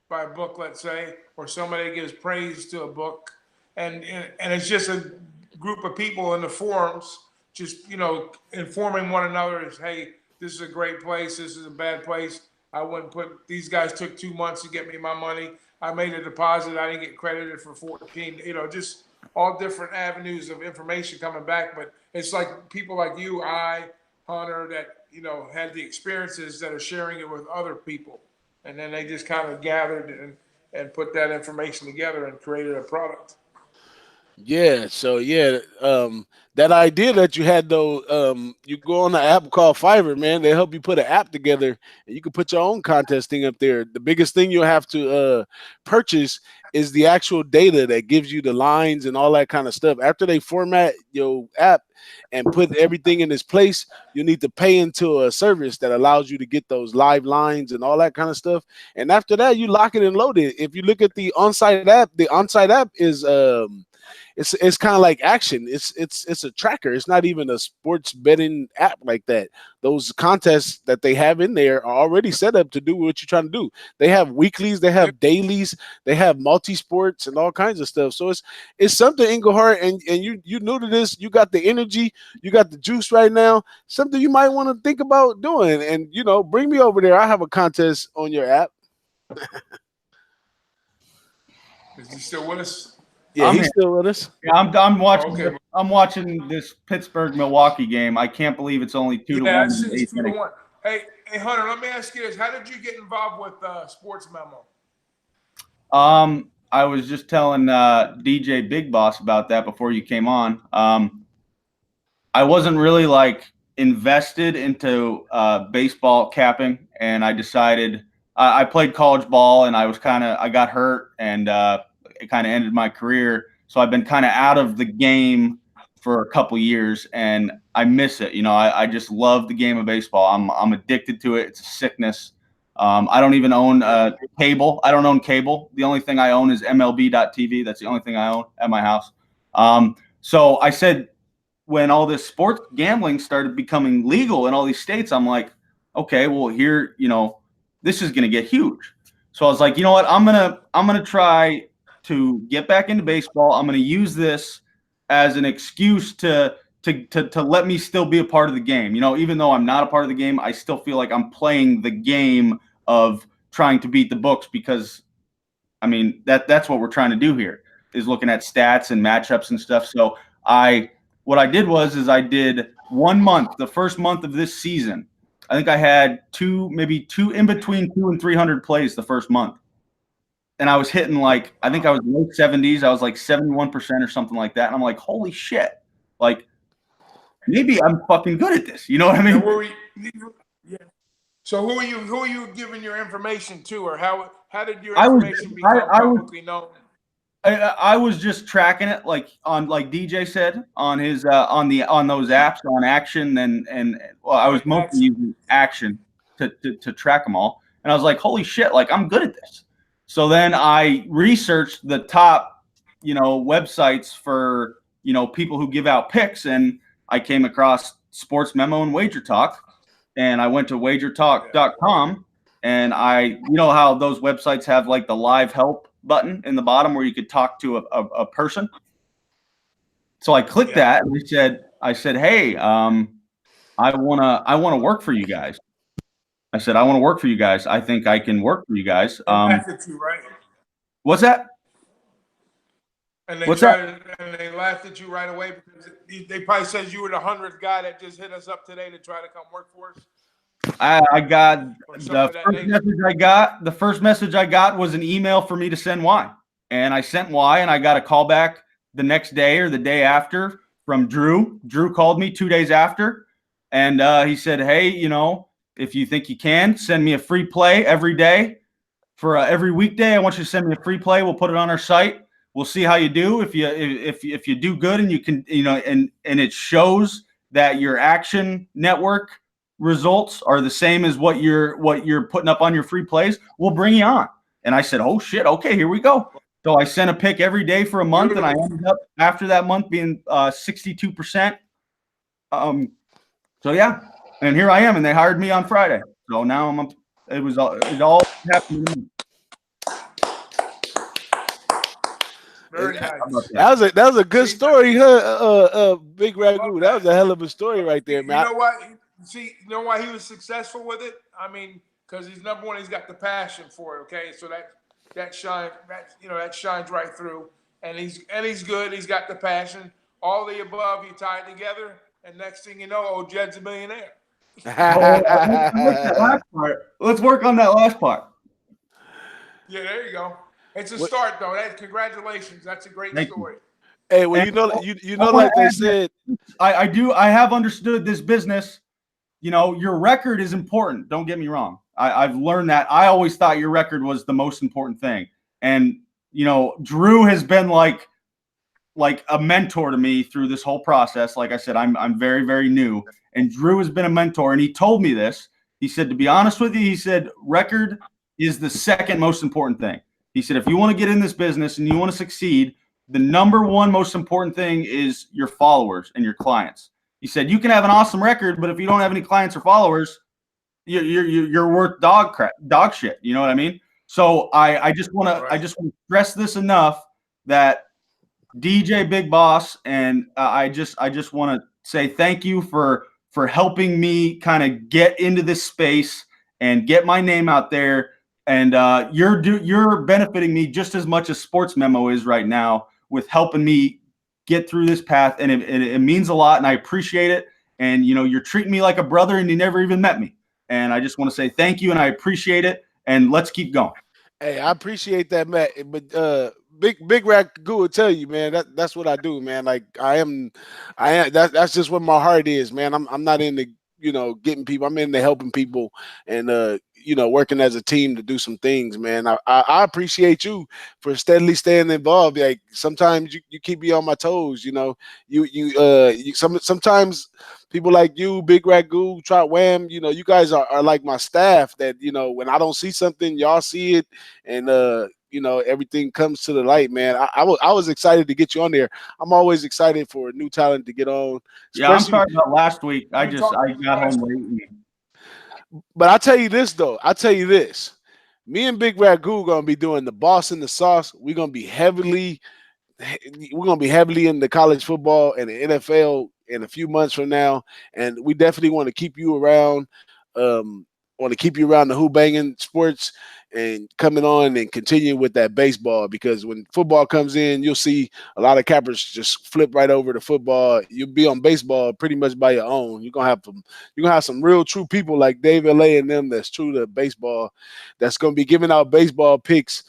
by a book, let's say, or somebody gives praise to a book, and it's just a group of people in the forums, just informing one another is, hey, this is a great place, this is a bad place. I wouldn't put these guys took 2 months to get me my money. I made a deposit, I didn't get credited for 14. Just all different avenues of information coming back. But it's like people like you, Hunter, that had the experiences that are sharing it with other people, and then they just kind of gathered and put that information together and created a product. yeah. So yeah, that idea that you had though, you go on the app called Fiverr, man. They help you put an app together, and you can put your own contest thing up there. The biggest thing you'll have to purchase is the actual data that gives you the lines and all that kind of stuff. After they format your app and put everything in its place, you need to pay into a service that allows you to get those live lines and all that kind of stuff. And after that, you lock it and load it. If you look at the on-site app is it's kind of like action. It's a tracker. It's not even a sports betting app like that. Those contests that they have in there are already set up to do what you're trying to do. They have weeklies, they have dailies, they have multi sports and all kinds of stuff. So it's something, Englehart, and you new to this. You got the energy, you got the juice right now. Something you might want to think about doing, and bring me over there. I have a contest on your app. Is he still with us? Yeah, he's still with us. Yeah, I'm watching. Okay. I'm watching this Pittsburgh-Milwaukee game. I can't believe it's only 2-1. Yeah, it's 2-1. Hey, Hunter, let me ask you this: how did you get involved with Sports Memo? I was just telling DJ BIGBOSS about that before you came on. I wasn't really invested into baseball capping, and I decided I played college ball, and I got hurt, and it kind of ended my career. So I've been kind of out of the game for a couple years, and I miss it. I just love the game of baseball. I'm addicted to it. It's a sickness. I don't even own cable. I don't own cable. The only thing I own is MLB.TV. That's the only thing I own at my house. So I said, when all this sports gambling started becoming legal in all these states, I'm like, okay, well here, this is going to get huge. So I was like, you know what? I'm going to try to get back into baseball. I'm going to use this as an excuse to let me still be a part of the game. Even though I'm not a part of the game, I still feel like I'm playing the game of trying to beat the books, because that's what we're trying to do here, is looking at stats and matchups and stuff. So what I did was I did 1 month, the first month of this season. I think I had maybe two in between 200 and 300 plays the first month. And I was hitting I think I was low 70s. I was 71% or something like that. And I'm like, holy shit. Maybe I'm fucking good at this. You know what I mean? So who are you giving your information to, or how did your information become publicly known? I was just tracking it on DJ said on his on those apps on Action and I was mostly using Action to track them all. And I was like, holy shit, I'm good at this. So then I researched the top, websites for, people who give out picks, and I came across Sports Memo and Wager Talk, and I went to wagertalk.com, and how those websites have the live help button in the bottom where you could talk to a person. So I clicked that, and I said, hey, I wanna work for you guys. I said, I want to work for you guys. I think I can work for you guys. Laughed at you, right? What's that? And they laughed at you right away because they probably said you were the 100th guy that just hit us up today to try to come work for us. I got the first message I got. The first message I got was an email for me to send Y, and I sent Y, and I got a call back the next day or the day after from Drew. Drew called me 2 days after, and he said, hey, if you think you can, send me a free play every day for every weekday. I want you to send me a free play. We'll put it on our site. We'll see how you do. If you do good and you can, and it shows that your Action Network results are the same as what you're putting up on your free plays, we'll bring you on. And I said, oh shit, okay, here we go. So I sent a pick every day for a month, and I ended up after that month being 62%. So yeah. And here I am, and they hired me on Friday. So now it all happened. Very nice. That was a good story, huh? Big Ragu. That was a hell of a story right there, man. You know what? You know why he was successful with it? Because he's number one. He's got the passion for it. Okay, so that shines right through. And he's good. He's got the passion. All the above, you tie it together, and next thing you know, old Jed's a millionaire. Let's work on that last part. Yeah, there you go. It's a start, though. Congratulations. That's a great story. Hey, well, like they said, I have understood this business. Your record is important. Don't get me wrong. I've learned that. I always thought your record was the most important thing. And, Drew has been like a mentor to me through this whole process. Like I said, I'm very, very new, and Drew has been a mentor, and he told me this. He said, to be honest with you, he said, record is the second most important thing. He said, if you want to get in this business and you want to succeed, the number one most important thing is your followers and your clients. He said, you can have an awesome record, but if you don't have any clients or followers, you're worth dog shit. You know what I mean? So I just want to stress this enough that DJ Big Boss, and I just want to say thank you for helping me kind of get into this space and get my name out there. And you're benefiting me just as much as Sports Memo is right now with helping me get through this path, and it means a lot, and I appreciate it. And you're treating me like a brother, and you never even met me. And I just want to say thank you, and I appreciate it. And let's keep going. Hey, I appreciate that, Matt. But Big Ragu will tell you, man, that's what I do, man. Like I am that's just what my heart is, man. I'm not into getting people. I'm into helping people and working as a team to do some things, man. I appreciate you for steadily staying involved. Like sometimes you keep me on my toes, sometimes people like you, Big Ragu, Trot Wham, you guys are like my staff that, when I don't see something, y'all see it, and everything comes to the light, man. I was excited to get you on there. I'm always excited for new talent to get on. Yeah, I'm sorry about last week. I got home late. But I'll tell you this, though. Me and Big Ragu gonna be doing the Boss and the Sauce. We're gonna be heavily into college football and the NFL in a few months from now, and we definitely want to keep you around. Want to keep you around the Who-Bangin sports and coming on and continue with that baseball, because when football comes in, you'll see a lot of cappers just flip right over to football. You'll be on baseball pretty much by your own. You're gonna have some real true people like Dave LA and them that's true to baseball, that's gonna be giving out baseball picks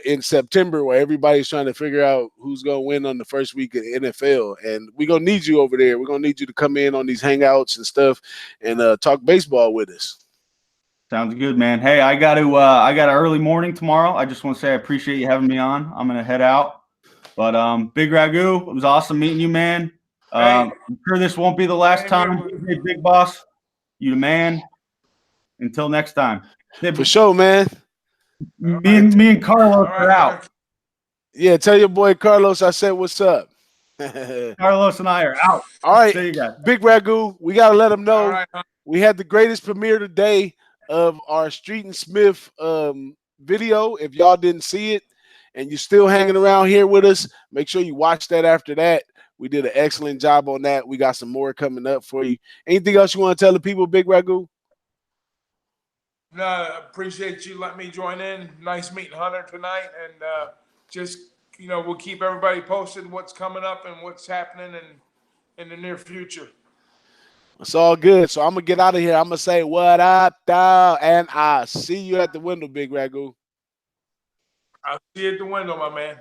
in September, where everybody's trying to figure out who's going to win on the first week of the NFL. And we're going to need you over there. We're going to need you to come in on these hangouts and stuff and talk baseball with us. Sounds good, man. Hey, I got an early morning tomorrow. I just want to say I appreciate you having me on. I'm going to head out. But Big Ragu, it was awesome meeting you, man. I'm sure this won't be the last time. Hey, Big Boss, you the man. Until next time. For sure, man. Me and Carlos are out. Yeah, tell your boy Carlos I said what's up. Carlos and I are out. All right, see you guys. Big Ragu, we got to let him know we had the greatest premiere today of our Street and Smith video. If y'all didn't see it and you're still hanging around here with us, make sure you watch that after that. We did an excellent job on that. We got some more coming up for you. Anything else you want to tell the people, Big Ragu? No, I appreciate you letting me join in. Nice meeting Hunter tonight, and just we'll keep everybody posted what's coming up and what's happening in the near future. It's all good. So I'm gonna get out of here. I'm gonna say what up, dog, and I'll see you at the window, Big Ragu. I'll see you at the window, my man.